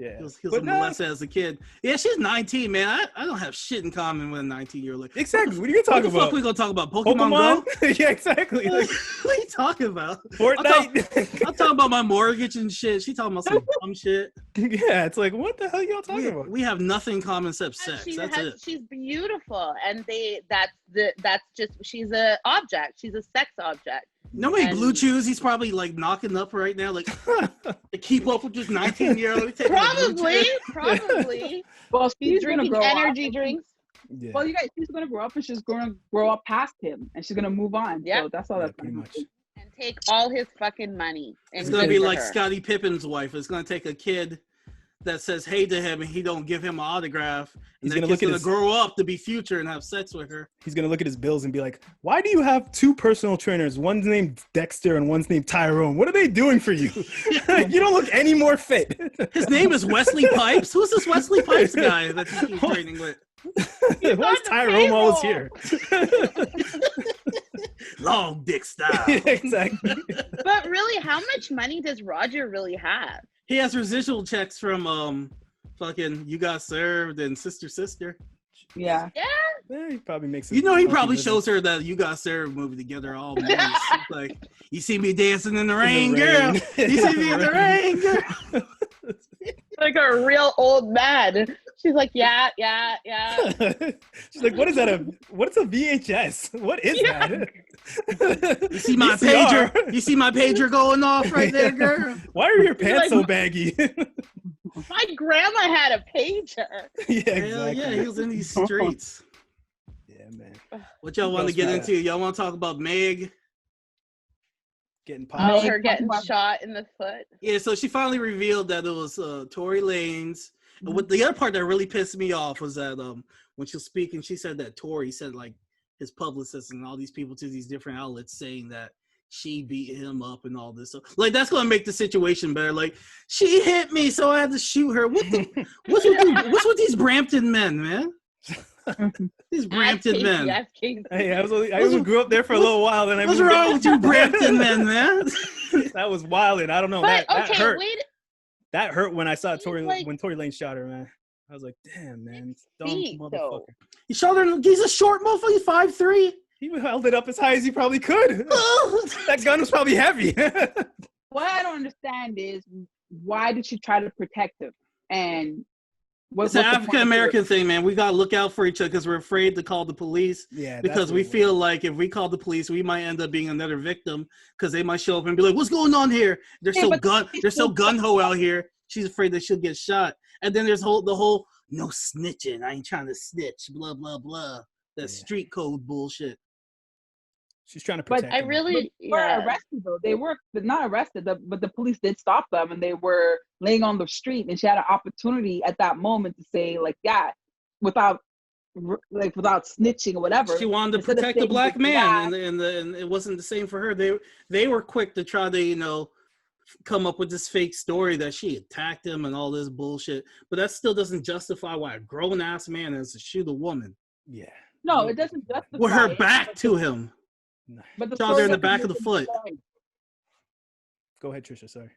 Yeah. He was molested as a kid. Yeah, she's 19, man. I don't have shit in common with a 19-year-old. Exactly. What are you talking about? What the fuck we gonna talk about? Pokemon? Go? Yeah, exactly. What are you talking about? Fortnite. I'm talking about my mortgage and shit. She talking about some dumb shit. Yeah, it's like, what the hell y'all talking about? We have nothing in common except sex. That's it. She's beautiful, and that's just she's a object. She's a sex object. Nobody blue chews. He's probably like knocking up right now, like to keep up with this 19-year-old. Probably. Well, she's drinking energy drinks. Yeah. Well, you guys, she's gonna grow up and she's gonna grow up past him, and she's gonna move on. Yeah, so that's all that's pretty much. And take all his fucking money. It's gonna be like Scottie Pippen's wife. It's gonna take a kid that says hey to him and he don't give him an autograph. And he's gonna grow up to be Future and have sex with her. He's gonna look at his bills and be like, "Why do you have 2 personal trainers? One's named Dexter and one's named Tyrone. What are they doing for you? You don't look any more fit." His name is Wesley Pipes. Who's this Wesley Pipes guy that you keep training with? Why is Tyrone always here? Long dick style. Exactly. But really, how much money does Roger really have? He has residual checks from fucking You Got Served and Sister. Yeah. Yeah, he probably makes. He probably shows her that You Got Served movie together all nice. Like, you see me dancing in the rain, girl. You see me in the rain, girl. Like a real old man. She's like, yeah. She's like, what's a VHS? What is that? You see my pager? You see my pager going off right there, girl? Why are your pants so baggy? My grandma had a pager. Yeah, exactly. Hell yeah, he was in these streets. Yeah, man. What y'all want to get into? Y'all want to talk about Meg? Getting popped. Her getting shot in the foot. Yeah, so she finally revealed that it was Tory Lanez. And what the other part that really pissed me off was that when she was speaking, she said that Tory said like his publicist and all these people to these different outlets saying that she beat him up and all this. So, like, that's gonna make the situation better. Like, she hit me, so I had to shoot her. What's with these Brampton men, man? These Brampton men. Hey, I grew up there for a little while, and what's wrong with you Brampton men, man? That was wild, and I don't know. But, that hurt. That hurt when I saw when Tory Lanez shot her, man. I was like, damn, man, dumb motherfucker. He shot her. He's a short motherfucker. He's 5'3". He held it up as high as he probably could. That gun was probably heavy. What I don't understand is why did she try to protect him? And it's an African American thing, man. We gotta look out for each other because we're afraid to call the police. Yeah, because we feel like if we call the police, we might end up being another victim because they might show up and be like, "What's going on here?" They're so gun ho out here. She's afraid that she'll get shot. And then there's the whole no snitching. I ain't trying to snitch. Blah blah blah. That street code bullshit. She's trying to protect. But I really were arrested though. They were not arrested, but the police did stop them, and they were laying on the street. And she had an opportunity at that moment to say, like, yeah, without snitching or whatever. She wanted to protect the black man, and it wasn't the same for her. They were quick to try to come up with this fake story that she attacked him and all this bullshit. But that still doesn't justify why a grown ass man has to shoot a woman. Yeah. No, it doesn't justify. With her back to him. But the shot her in the back of the foot. Go ahead, Trisha. Sorry.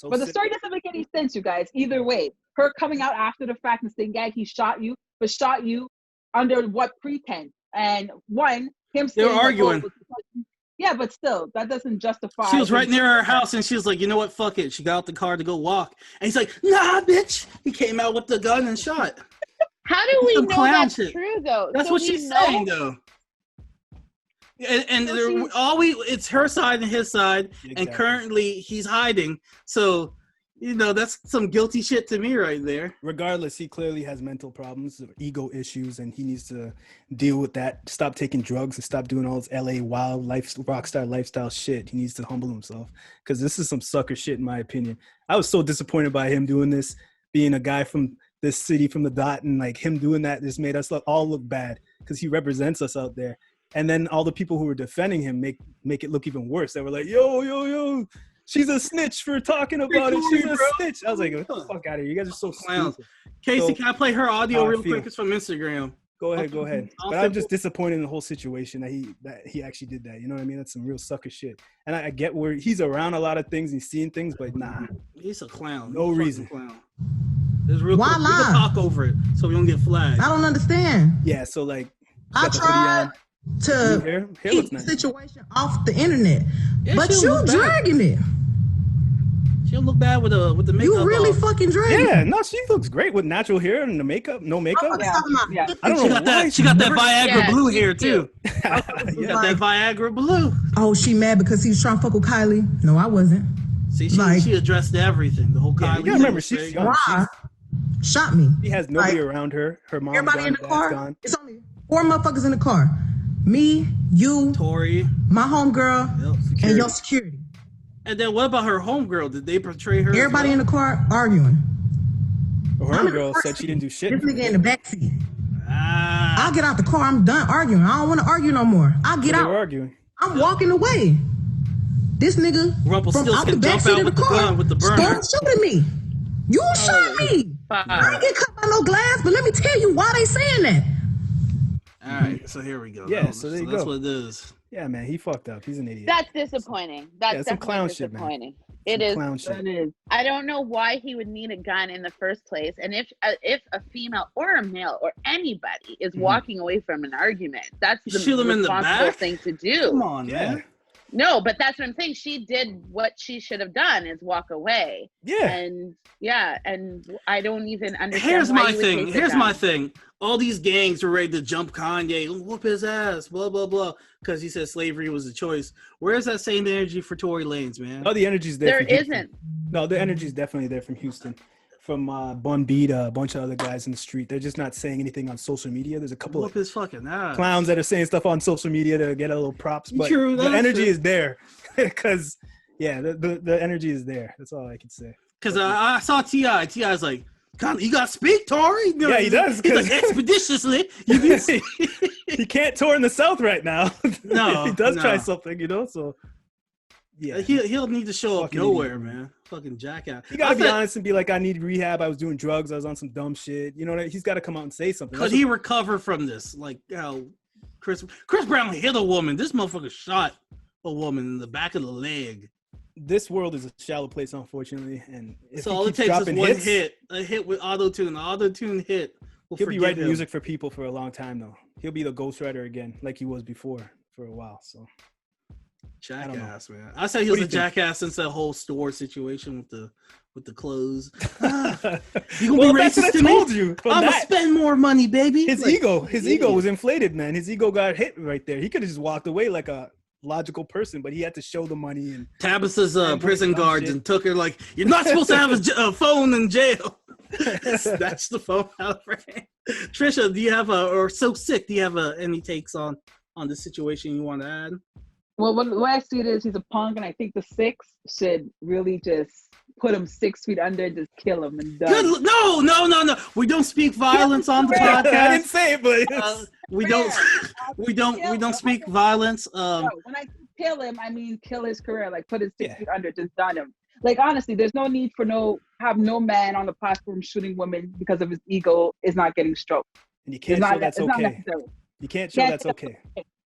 But the story doesn't make any sense, you guys. Either way, her coming out after the fact and saying, "Yeah, he shot you," but shot you under what pretense? And him. They were arguing. Yeah, but still, that doesn't justify. She was right near her house, and she was like, "You know what? Fuck it." She got out the car to go walk, and he's like, "Nah, bitch." He came out with the gun and shot. How do we know that's true, though? That's what she's saying, though. And it's her side and his side, exactly. And currently he's hiding. So, that's some guilty shit to me right there. Regardless, he clearly has mental problems, ego issues, and he needs to deal with that. Stop taking drugs and stop doing all this LA wild rock star lifestyle shit. He needs to humble himself because this is some sucker shit, in my opinion. I was so disappointed by him doing this, being a guy from this city, from the dot, and like him doing that just made us all look bad because he represents us out there. And then all the people who were defending him make it look even worse. They were like, yo, she's a snitch for talking about it. She's a snitch. I was like, get the fuck out of here. You guys are so clowns. Casey, can I play her audio real quick? It's from Instagram. Go ahead. But I'm just disappointed in the whole situation that he actually did that. You know what I mean? That's some real sucker shit. And I get where he's around a lot of things, he's seeing things, but nah. He's a clown. No reason. Clown. It's real Why quick. We lie? can talk over it so we don't get flagged. I don't understand. Yeah, so like I tried to hair keep looks the nice. situation off the internet, Yeah, but she you don't look bad. dragging it. She don't look bad with the makeup. You really on. fucking dragging Yeah, it. no, she looks great with natural hair and the makeup, no makeup. I'm talking about- Yeah. I don't She know got why. that. She got that Viagra Yeah, blue she's hair cute. too. She Yeah. got that Viagra blue. Oh, she mad because he was trying to fuck with Kylie? No, I wasn't. See, she, Like- she addressed everything. The whole Yeah, Kylie. you gotta remember thing, she's right? young. Why? Shot me. She has nobody Like, around her. Her mom's Everybody gone, in the dad's car. gone. It's only 4 motherfuckers in the car. Me, you, Tory. my homegirl, Yep. and your security. And then what about her homegirl? Did they portray her? as Everybody well? in the car arguing. Her I'm in the girl front said she seat. didn't do shit. This nigga in the back seat. Ah. I'll get out the car. I'm done arguing. I don't want to argue no more. I'll get They out. were arguing. I'm walking away. This nigga from Rumpelstiltskin out the back jump seat out of the with the car gun with the burner. start shooting me. You shot me. I ain't get cut by no glass, but let me tell you why they saying that. All right, so here we go. Yeah, so there you that's go. what it is. Yeah, man, he fucked up. He's an idiot. That's disappointing. That's it's some definitely clown shit, man. disappointing. Some It is. clown shit. That is. I don't know why he would need a gun in the first place. And if a female or a male or anybody is walking away from an argument, that's the Shoot him in the responsible back? thing to do. Come on, Yeah. man. No, but that's what I'm saying. She did what she should have done is walk away. Yeah. And I don't even understand. Here's why my you would thing. take the Here's gun. my thing. All these gangs were ready to jump Kanye, whoop his ass, blah blah blah, because he said slavery was a choice. Where's that same energy for Tory Lanez, man? Oh, the energy's there. There from Houston. isn't. No, the energy's definitely there from Houston. From Bun B to a bunch of other guys in the street. They're just not saying anything on social media. There's a couple Whoop of his fucking ass. clowns that are saying stuff on social media to get a little props, but True, the that's energy true. is there. Because, yeah, the energy is there. That's all I can say. Because I saw T.I. T.I.'s like, "God, you got to speak, Tory." You know, Yeah, he does, He's 'cause- like, expeditiously. You can He can't tour in the South right now. No, he does try no. something, so yeah. He'll need to show up Fucking nowhere, idiot. man. Fucking jackass. You gotta I be said, honest and be like, I need rehab. I was doing drugs. I was on some dumb shit. You know, he's got to come out and say something. Could That's he recover from this? Like how Chris Brown hit a woman. This motherfucker shot a woman in the back of the leg. this world is a shallow place, unfortunately. And if So he all it keeps takes is dropping one hits, a hit with auto-tune. An auto-tune hit will he'll be forgive writing him. music for people for a long time, though. He'll be the ghostwriter again, like he was before for a while. So Jackass, man. I said he What was do a you think? jackass since that whole store situation with the clothes. You well, gonna be that's racist what I to me? told you. From I'm gonna that. spend more money, baby. His Like, ego idiot. was inflated, man. His ego got hit right there. He could have just walked away like a logical person, but he had to show the money. And Tabitha's And prison dumb guards shit. and took her like, you're not supposed to have a phone in jail. That's the phone out of her hand. Trisha, do you have or So Sick, do you have any takes on the situation you want to add? Well, the way I see it is he's a punk, and I think the Six should really just put him 6 feet under, just kill him and done. Good. No. We don't speak violence on the I didn't podcast. say it, but We don't speak violence. No, when I kill him, I mean kill his career, like put his 6 Yeah. feet under, just done him. Like honestly, there's no need for no man on the platform shooting women because of his ego is not getting stroked. and you It's can't not, show that's it's not okay. necessary. You can't show Yeah, that's okay.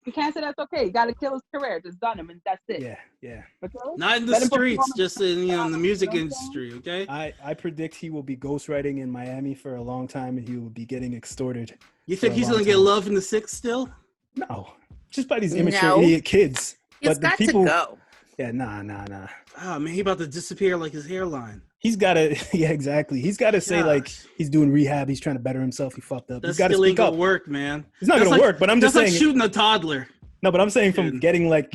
You can't say that's okay. You got to kill his career, just done him, and that's it. Yeah. Okay? Not in the Let him streets, perform. just in in the music You know what I'm industry. Okay. I predict he will be ghostwriting in Miami for a long time, and he will be getting extorted. You think for a he's long gonna get time. love in the Six still? No, just by these immature No. idiot kids. He's But the got people- to go. Yeah, nah. Oh man, he about to disappear like his hairline. He's got to, yeah, exactly. He's got to say like Gosh. he's doing rehab. He's trying to better himself. He fucked up. That He's got to still ain't speak up. gonna work, man. It's not That's gonna like- work. But I'm just That's like saying. shooting a toddler. No, but I'm saying from Dude. getting like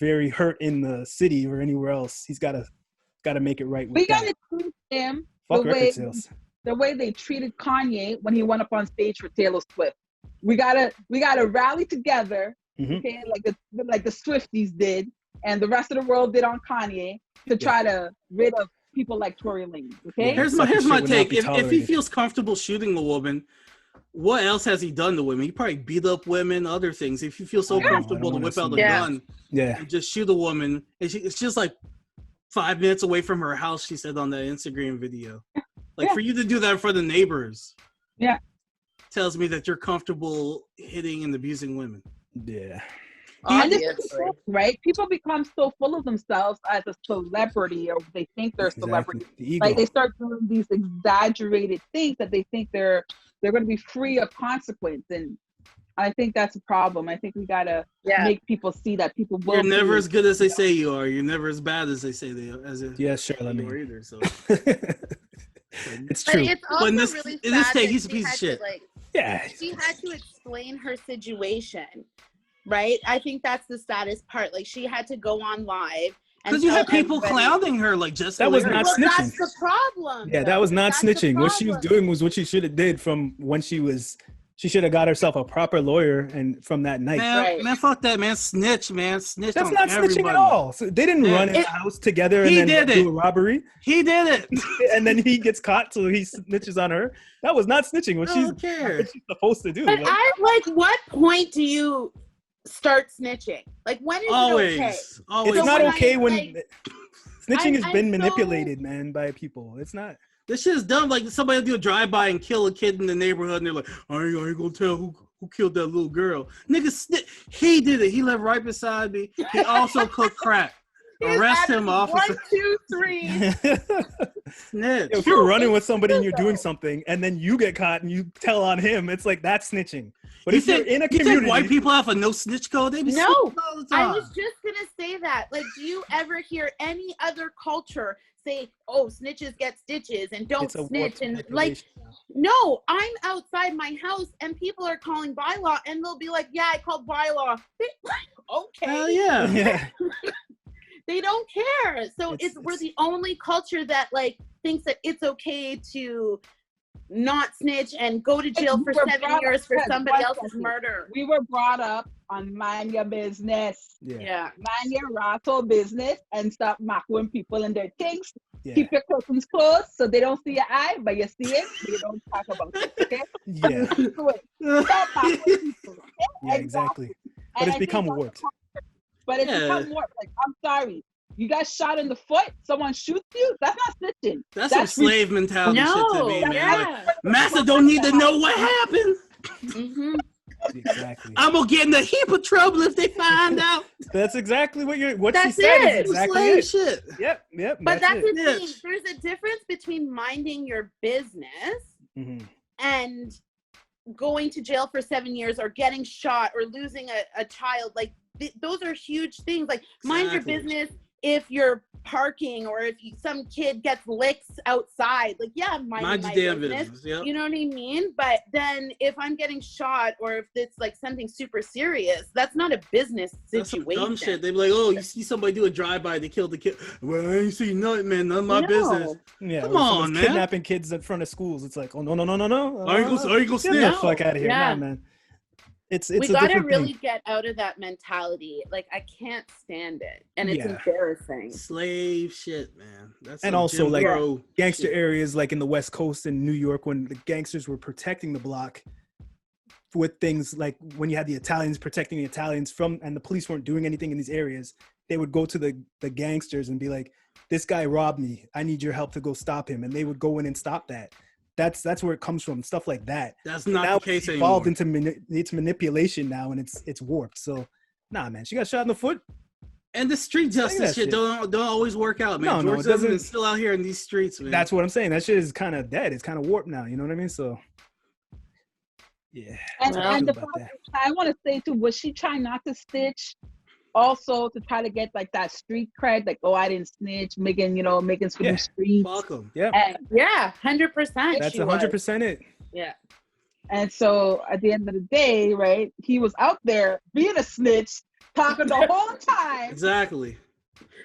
very hurt in the city or anywhere else, he's got to make it right. With We got that. to treat him Fuck the record way sales. they treated Kanye when he went up on stage for Taylor Swift. We gotta rally together, Mhm. okay, like the Swifties did, and the rest of the world did on Kanye to try to rid of people like Tory Lanez. Okay, Yeah. Here's my Such shit would not take. be If he tolerated. feels comfortable shooting a woman, what else has he done to women? He probably beat up women, other things. If you feel so I don't know. I comfortable don't to whip wanna out the see that. gun Yeah. and just shoot a woman, and it's just like 5 minutes away from her house. She said on that Instagram video, like Yeah. for you to do that in front of neighbors, Yeah. tells me that you're comfortable hitting and abusing women. Yeah. Obviously. Right? People become so full of themselves as a celebrity, or they think they're a celebrity. Like they start doing these exaggerated things that they think they're going to be free of consequence, and I think that's a problem. I think we gotta make people see that people will. You're never as good as they say you are. You're never as bad as they say they are. Either. So. It's but true. It's also but really in this sad case, that he's a piece of shit. She had to explain her situation, right? I think that's the saddest part. Like, she had to go on live. Because you had people clowning her, like, just that was not snitching. That's the problem. Yeah, that was not snitching. What she was doing was what she should have did from when she should have got herself a proper lawyer and from that night. Man, fuck that, man. Snitch. That's not snitching at all. So they didn't run in the house together and then do a robbery. He did it. And then he gets caught, so he snitches on her. That was not snitching. What she's supposed to do. But what point do you start snitching? Like, when is it okay? Always. It's not okay when snitching has been manipulated, man, by people. It's not. This shit is dumb. Like, somebody will do a drive-by and kill a kid in the neighborhood, and they're like, I ain't gonna tell who killed that little girl. Nigga, he did it. He lived right beside me. He also cooked crack. Arrest him, officer. 1, 2, 3. Snitch. If you're running with somebody and you're doing something, and then you get caught and you tell on him, it's like that's snitching. But if you're in a community, you think white people have a no snitch code? They be snitching all the time. I was just gonna say that. Like, do you ever hear any other culture say, "Oh, snitches get stitches," and don't snitch? And like, no, I'm outside my house and people are calling bylaw, and they'll be like, "Yeah, I called bylaw." Okay. Hell yeah. They don't care. So we're the only culture that like thinks that it's okay to not snitch and go to jail for 7 years for somebody else's murder. We were brought up on mind your business. Yeah. Mind your rattle business and stop macking people in their things. Yeah. Keep your curtains closed so they don't see your eye, but you see it, but you don't talk about it, okay? Yeah. Stop macking people. Okay? Yeah, exactly. But it's become warped. But it's become warped. Like, I'm sorry. You got shot in the foot, someone shoots you, that's not snitching. That's some slave mentality shit to me, man. Yeah. Like, master don't need to know what happened. Mm-hmm. Exactly. I'm gonna get in a heap of trouble if they find out. That's exactly what she said. It. Is exactly it. Shit. Yep. But that's the thing. There's a difference between minding your business and going to jail for 7 years or getting shot or losing a child. Like, those are huge things. Like, mind your business if you're parking or if some kid gets licks outside. Like, yeah, mind my business. Yep. You know what I mean? But then if I'm getting shot or if it's like something super serious, that's not a business situation. That's some dumb shit. They be like, oh, you see somebody do a drive-by, they killed the kid. Well, I ain't seen nothing, man. None of my business. Yeah, come on, man. Kidnapping kids in front of schools. It's like, oh, no. Are you gonna snitch? Get the fuck out of here. Nah, man. We gotta really get out of that mentality. Like, I can't stand it, and it's embarrassing. Slave shit, man. And also like gangster areas, like in the West Coast in New York, when the gangsters were protecting the block with things like when you had the Italians protecting the Italians and the police weren't doing anything in these areas, they would go to the gangsters and be like, "This guy robbed me. I need your help to go stop him," and they would go in and stop that. That's where it comes from, stuff like that. That's not the case anymore. Evolved into it's manipulation now, and it's warped. So, nah, man, she got shot in the foot. And the street justice shit don't always work out, man. No, it doesn't. Is still out here in these streets, man. That's what I'm saying. That shit is kind of dead. It's kind of warped now. You know what I mean? So, yeah. And the problem I want to say too, was she trying not to stitch? Also, to try to get like that street cred, like, oh, I didn't snitch, making for the streets. Welcome. Yeah, 100%. That's 100% it. Yeah. And so at the end of the day, right, he was out there being a snitch, talking the whole time. Exactly.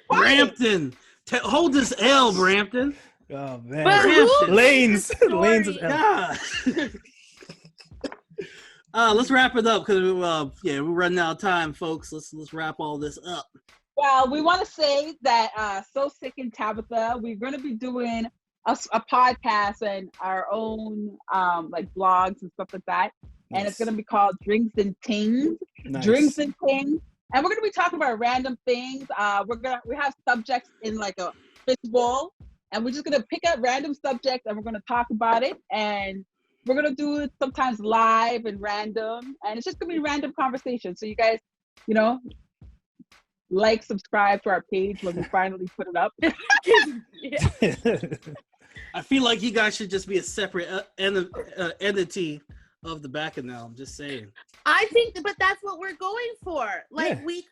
Brampton, hold this L, Brampton. Oh man, Lanez is L. Let's wrap it up because we're running out of time, folks. Let's wrap all this up. Well, we want to say that So Sick and Tabitha, we're going to be doing a podcast and our own like blogs and stuff like that, and it's going to be called Drinks and Tingz. Nice. Drinks and Tingz, and we're going to be talking about random things. We have subjects in like a fishbowl, and we're just going to pick up random subjects and we're going to talk about it, and we're going to do it sometimes live and random, and it's just going to be random conversation. So you guys like, subscribe to our page when we finally put it up. I feel like you guys should just be a separate entity of the Bacchanal. I'm just saying. I think, but that's what we're going for. Like we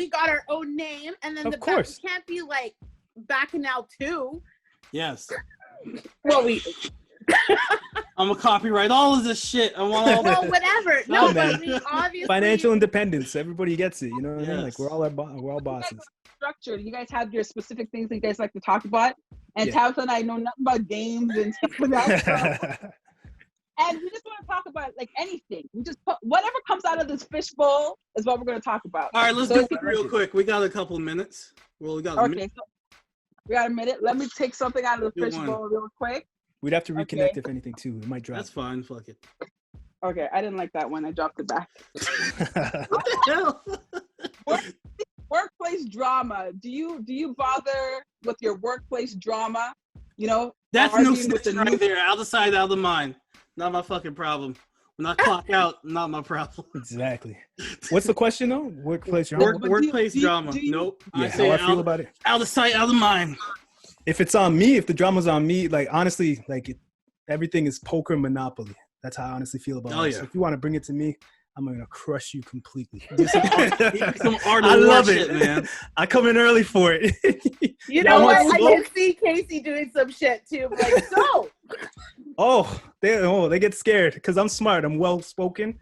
got our own name, and then the course can't be like Bacchanal 2. Yes. Well, I'm gonna copyright all of this shit. I want all. Well, whatever. No, but we obviously financial independence. Everybody gets it. You know what I mean? Like we're all bosses. Structured. You guys have your specific things that you guys like to talk about, and Tabitha and I know nothing about games and stuff like that. And we just want to talk about like anything. We just whatever comes out of this fishbowl is what we're going to talk about. All right, let's do it real quick. We got a couple of minutes. Well, we got a minute. So we got a minute. Let me take something out of the fishbowl real quick. We'd have to reconnect if anything too. It might drop. That's fine. Fuck it. Okay, I didn't like that one. I dropped it back. Workplace drama. Do you bother with your workplace drama? That's no snitching right there. Out of sight, out of mind. Not my fucking problem. When I clock out, not my problem. Exactly. What's the question though? Workplace drama. Workplace drama. Nope. Yeah, how I feel about it. Out of sight, out of mind. If it's on me, if the drama's on me, like honestly, like everything is poker monopoly. That's how I honestly feel about it. So if you want to bring it to me, I'm gonna crush you completely. Some art I love it, man. I come in early for it. You know what? I can see Casey doing some shit too. Like so. They get scared because I'm smart. I'm well spoken,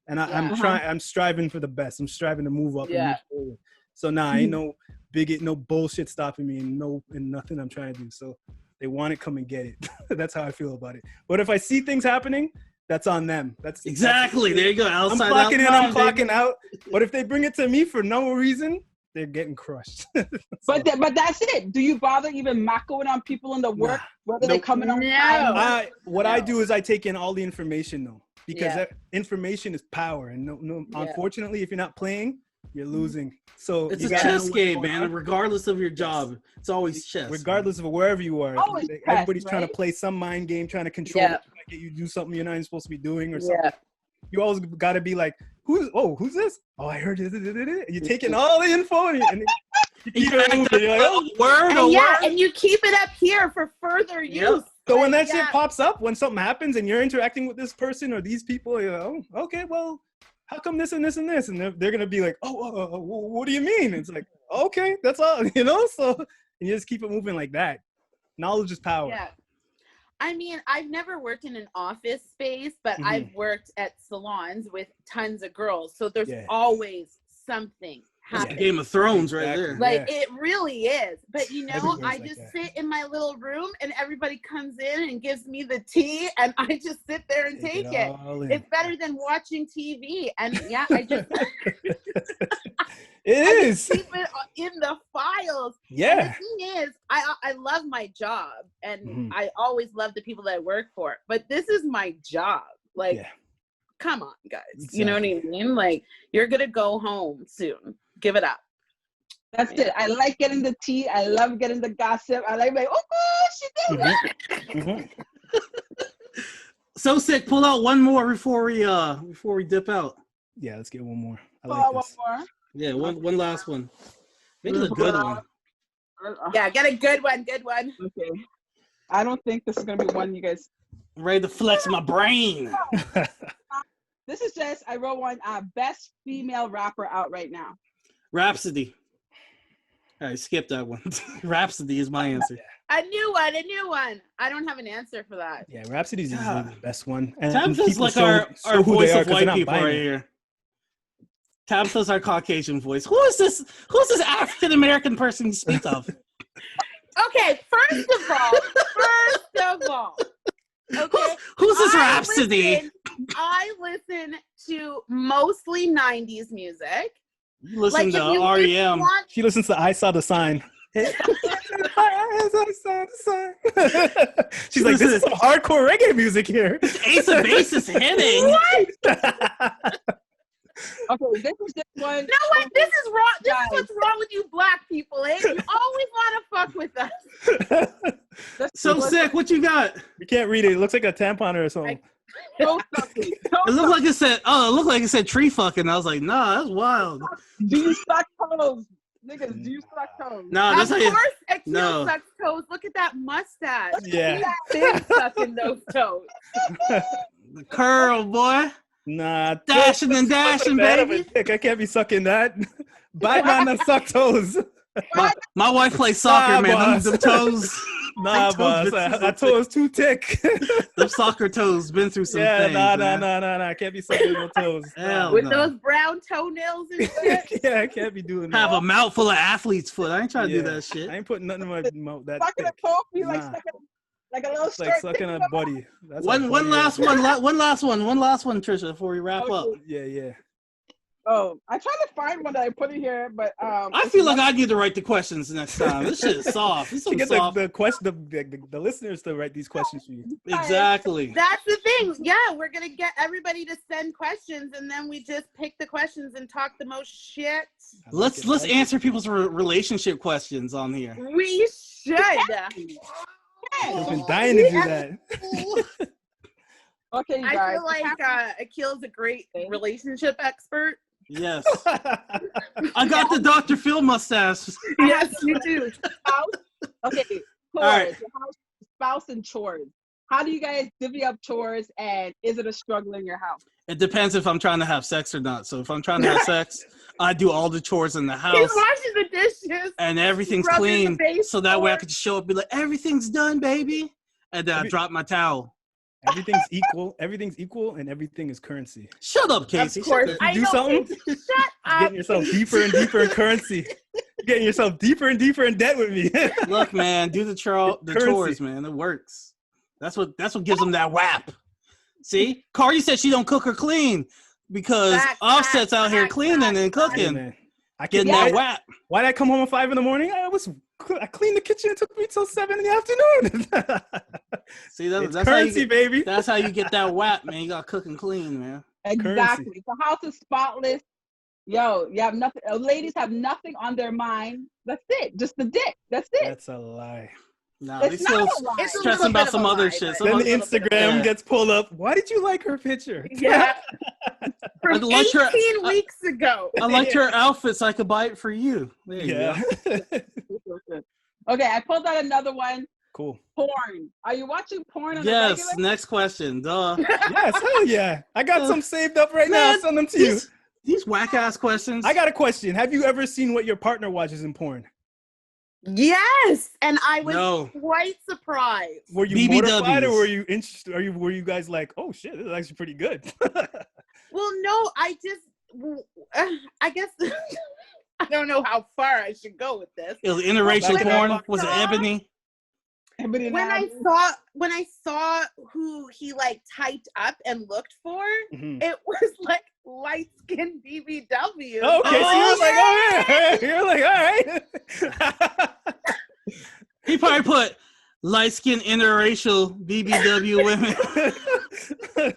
and I'm striving for the best. I'm striving to move up. And move forward. So ain't no bigot, no bullshit stopping me, and nothing I'm trying to do. So they want it, come and get it. That's how I feel about it. But if I see things happening, that's on them. That's exactly there you go. Outside, I'm clocking in, I'm clocking out. But if they bring it to me for no reason, they're getting crushed. But that's it. Do you bother even macking on people in the work, whether they coming on time? I do is I take in all the information though, because that information is power, and unfortunately, if you're not playing, you're losing. So it's a chess game, man. Regardless of your job, it's always chess. Regardless of wherever you are, everybody's trying to play some mind game, trying to control, trying to get you to do something you're not even supposed to be doing, or something. You always got to be like, who's this? Oh, I heard it. You're taking all the info and you keep it moving. You're like, word. And you keep it up here for further use. So when that shit pops up, when something happens and you're interacting with this person or these people, you're like, oh, okay, well, how come this and this and this? And they're going to be like, what do you mean? It's like, okay, that's all, So you just keep it moving like that. Knowledge is power. Yeah. I mean, I've never worked in an office space, but I've worked at salons with tons of girls. So there's always something happening. Game of Thrones right there. Like, it really is. But, I just sit in my little room and everybody comes in and gives me the tea and I just sit there and take it. It's better than watching TV. And, I just... It is. Keep it in the files. Yeah. And the thing is, I love my job, and I always love the people that I work for. But this is my job. Like, come on, guys. Exactly. You know what I mean? Like, you're gonna go home soon. Give it up. That's it. I like getting the tea. I love getting the gossip. I like, she did that. So sick. Pull out one more before we dip out. Yeah, let's get one more. I like this. One more. Yeah, one last one. Make it a good one. Yeah, get a good one. Good one. Okay. I don't think this is gonna be one you guys. I'm ready to flex my brain. This is I wrote one. Best female rapper out right now. Rhapsody. All right, skip that one. Rhapsody is my answer. A new one. I don't have an answer for that. Yeah, Rhapsody's usually the best one. And Tabitha's like our voice of white people right here. Tabitha's our Caucasian voice. Who is this African American person you speak of? Okay, first of all, okay. Who's this Rhapsody? I listen to mostly 90s music. You listen to R.E.M. She listens to I Saw the Sign. I saw the sign. She's like, this is some hardcore reggae music here. Ace of Base is hitting. What? Okay, this is just one. No, wait, this is wrong. This is what's wrong with you black people, eh? You always want to fuck with us. So sick. What you got? You can't read it. It looks like a tampon or something. Toe sucking. It looked like it said, tree fucking. I was like, nah, that's wild. Do you suck toes? Niggas, do you suck toes? Nah, that's of how you. course, Akil No. sucks toes. Look at that mustache. Yeah. Big sucking those toes. The curl, boy. Nah. Dashing and dashing, Bad of a baby. dick. I can't be sucking that. Bye, man. I suck toes. My wife plays soccer, Nah, man. boss. Them toes. Nah, toes boss. been through That toe is too thick. Them soccer toes been through some Yeah, things. nah. man. I can't be sucking no toes. Hell With no. those brown toenails and shit. Yeah, I can't be doing that. Have a mouth full of athlete's foot. I ain't trying to do that shit. I ain't putting nothing in my mouth that Sucking a thick. toe, be like Nah. sucking like a little It's like sucking a buddy. That's One last one, Trisha, before we wrap up. Yeah. Oh, I tried to find one that I put in here, but I feel like I need to write the questions next time. This shit is soft. This To is get soft. the listeners to write these questions for you. Exactly. That's the thing. Yeah, we're gonna get everybody to send questions, and then we just pick the questions and talk the most shit. Let's answer people's relationship questions on here. We should. I've been dying to do that. okay, you I guys. feel like Akil's a great relationship expert. Yes. I got the Dr. Phil mustache. Yes, you do. Okay, chores. All right. Spouse and chores. How do you guys divvy up chores, and is it a struggle in your house? It depends if I'm trying to have sex or not. So if I'm trying to have sex, I do all the chores in the He's house washing the dishes. and everything's rubbing the clean. So that way I baseboard. could show up and be like, everything's done, baby. And then I drop my towel. Everything's equal, and everything is currency. Shut up, Casey. Of course. Shut I Do know. something. Shut up. Getting yourself deeper and deeper in currency. Getting yourself deeper and deeper in debt with me. Look, man, do the Currency. chores, man. It works. That's what gives them that whap. See, Cardi said she don't cook or clean because Offset's out here cleaning and Hey, cooking, man. I getting can't. that whap. Why did I come home at 5 a.m? I cleaned the kitchen. It took me till 7 in the afternoon. See, It's that's currency, how you, baby. that's how you get that whap, man. You gotta cook and clean, man. Exactly. Currency. If the house is spotless, yo, you have nothing. Ladies have nothing on their mind. That's it. Just the dick. That's it. That's a lie. Nah, It's they still not a lie. It's a stressing little about bit of some a other lie, shit. but- Some Then other- the Instagram Yeah. gets pulled up. Why did you like her picture? Yeah. From I'd like her- 18 weeks ago. I liked your outfit, so I could buy it for you. There you Yeah. Okay, I pulled out another one. Cool. Porn. Are you watching porn on the Yes. regular? Next question. Duh. Yes, hell yeah. I got some saved up right now. I'll Man, send them to you. These whack ass questions. I got a question. Have you ever seen what your partner watches in porn? Yes, and I was No. quite surprised. Were you BBWs. mortified, or were you interested? Were you guys like, oh shit, this is actually pretty good? Well, no, I guess I don't know how far I should go with this. It was interracial When porn. I Was it saw- Ebony? When I saw who he like typed up and looked for, Mhm. it was like light skinned BBW. Okay, so Oh, you're like, all right. He probably put light skinned interracial BBW women.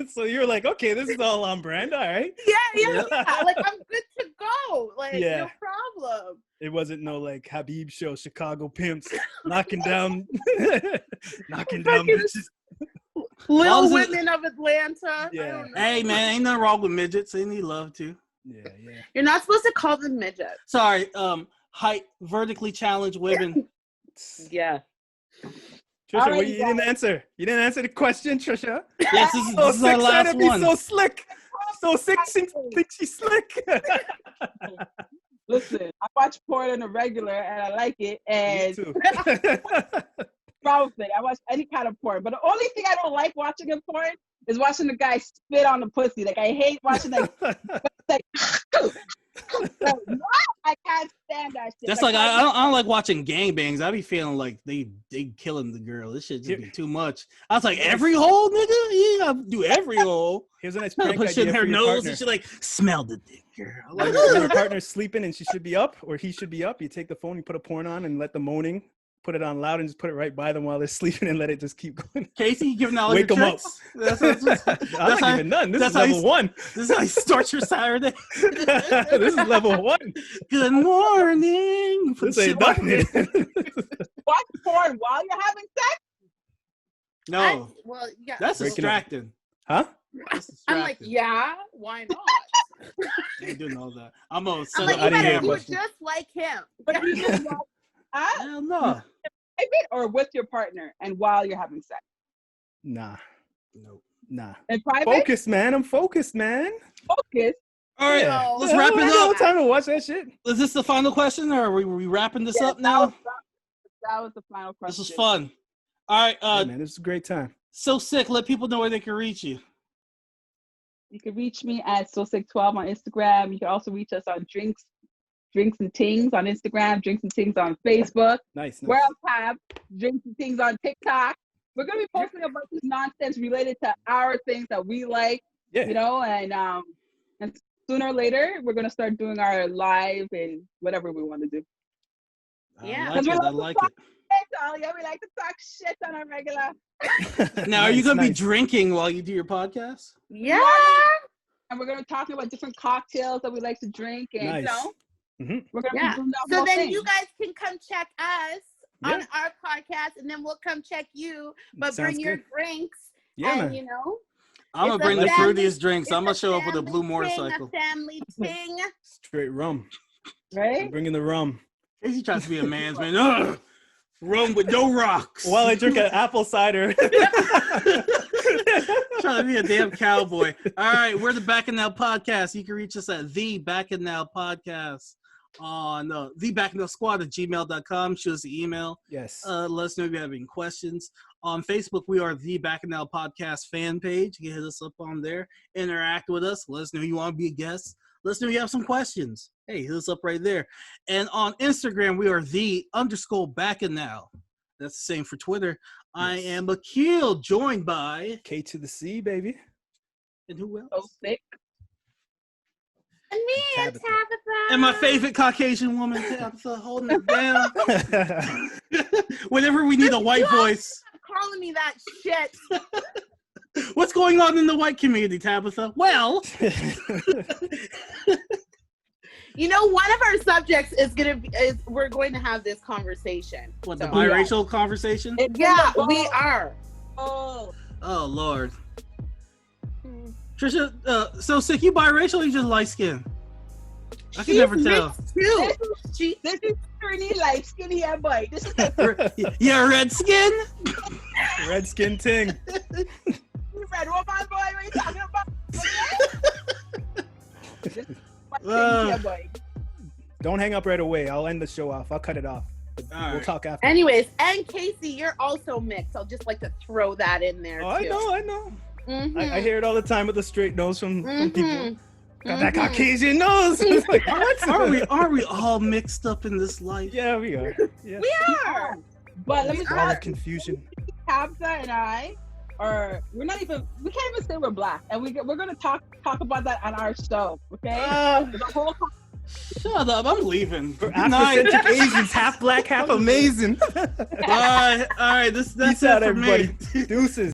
So you're like, okay, this is all on brand. All right. Yeah. Like I'm good to go. Like Yeah. no problem. It wasn't no like Habib show, Chicago pimps knocking down bitches. Little Long as it- Women of Atlanta. I Yeah. don't know. Hey man, ain't nothing wrong with midgets. They need love too. Yeah. You're not supposed to call them midgets. Sorry, height vertically challenged women. Yeah. Trisha, All right, you didn't answer. You didn't answer the question, Trisha. Yes, this So is our sick, last trying to be one. so slick. So sick, think she's slick. Listen, I watch porn on the regular and I like it. Me And too. wrong thing. I watch any kind of porn. But the only thing I don't like watching in porn is watching the guy spit on the pussy. Like I hate watching like what? I can't stand that shit. That's like I don't like watching gangbangs. I be feeling like they killing the girl. This shit just be too much. I was like, every hole, nigga? You gotta do every hole. Here's a nice Gotta prank put shit idea in for her your nose partner. and she like smell the dick, girl. When your partner's sleeping and she should be up or he should be up, you take the phone, you put a porn on and let the moaning, put it on loud and just put it right by them while they're sleeping and let it just keep going. Casey, you giving all Wake your 'em up. tricks? That's I'm not even done. This that's is how you- level 1. This is how you start your Saturday. This is level 1. Good morning. Put This shit ain't on nothing. watch porn while you're having sex. No, Well, yeah. that's Breaking up. distracting. Huh? I'm like, yeah, why not? I ain't doing all that. I'm gonna I'm set like, up you better a do camera. it just like him. But you just want Hell no. private or with your partner and while you're having sex? Nah. Nope. Nah. In private? Focus, man. I'm focused, man. Focus. All right, No. let's wrap it I don't up. have time to watch that shit. Is this the final question, or are we wrapping this Yeah, up now? That was the final question. This was fun. All right, Yeah, man, this is a great time. So Sick, let people know where they can reach you. You can reach me at SoSick12 on Instagram. You can also reach us on Drinks and Tingz on Instagram, Drinks and Tingz on Facebook. Nice. Where else have Drinks and Tingz on TikTok? We're gonna be posting a bunch of nonsense related to our things that we like, Yeah. you know, and sooner or later we're gonna start doing our live and whatever we want to do. Yeah. I like it. Yeah, we like to talk shit on our regular. Now, are you going to be nice. drinking while you do your podcast? Yeah. And we're gonna talk about different cocktails that we like to drink, and Nice. you know, Mm-hmm. we're gonna Yeah. be doing that So whole then thing. you guys can come check us on Yeah. our podcast, and then we'll come check you. But Sounds bring your good. drinks, Yeah, and man. you know, I'm going It's to bring a the family- fruitiest drinks. I'm going it's to a show up with a blue family motorcycle. Thing, a family thing. Straight rum. right? Bring in the rum. Casey tries to be a man's man. Ugh, rum with no rocks. While I drink an apple cider. Trying to be a damn cowboy. All right, we're the Bacchanal Podcast. You can reach us at the Bacchanal Podcast on the Bacchanal Squad at gmail.com. Shoot us an email. Yes. Let us know if you have any questions. On Facebook, we are the Bacchanal Podcast fan page. You can hit us up on there. Interact with us. Let us know you want to be a guest. Let us know you have some questions. Hey, hit us up right there. And on Instagram, we are _Bacchanal. That's the same for Twitter. I Yes. am Akil, joined by... K to the C, baby. And who else? So sick. And me and Tabitha. Tabitha. And my favorite Caucasian woman, Tabitha, holding it down. Whenever we need a white voice. calling me that shit. What's going on in the white community, Tabitha? Well, You know, one of our subjects is we're going to have this conversation. what, the So- biracial conversation? Yeah, we are. Oh, Oh, Lord. Trisha, so Sick, you biracial or you just light skin? I can never tell. mixed too. She, this is pretty light skin here, boy. This is the Yeah, red skin? Red skin ting. red woman, boy. What are you talking about? This is my skin Uh, here, boy. Don't hang up right away. I'll end the show off. I'll cut it off. All We'll right. talk after. anyways, and Casey, you're also mixed. I'll just like to throw that in there Oh, too. I know. Mhm. I hear it all the time with the straight nose from people. Mhm. Got that Mhm. Caucasian nose. It's like, what? Aren't we all mixed up in this life? Yeah, we are. Yeah. We are. But let me It's tell all you, confusion. Tabitha and I are, we can't even say we're black. And we're going to talk about that on our show, okay? The whole Shut up, I'm leaving. For Good night. Afrocentric Asians, half black, half amazing. All right, that's Peace it out, for everybody. me. Deuces.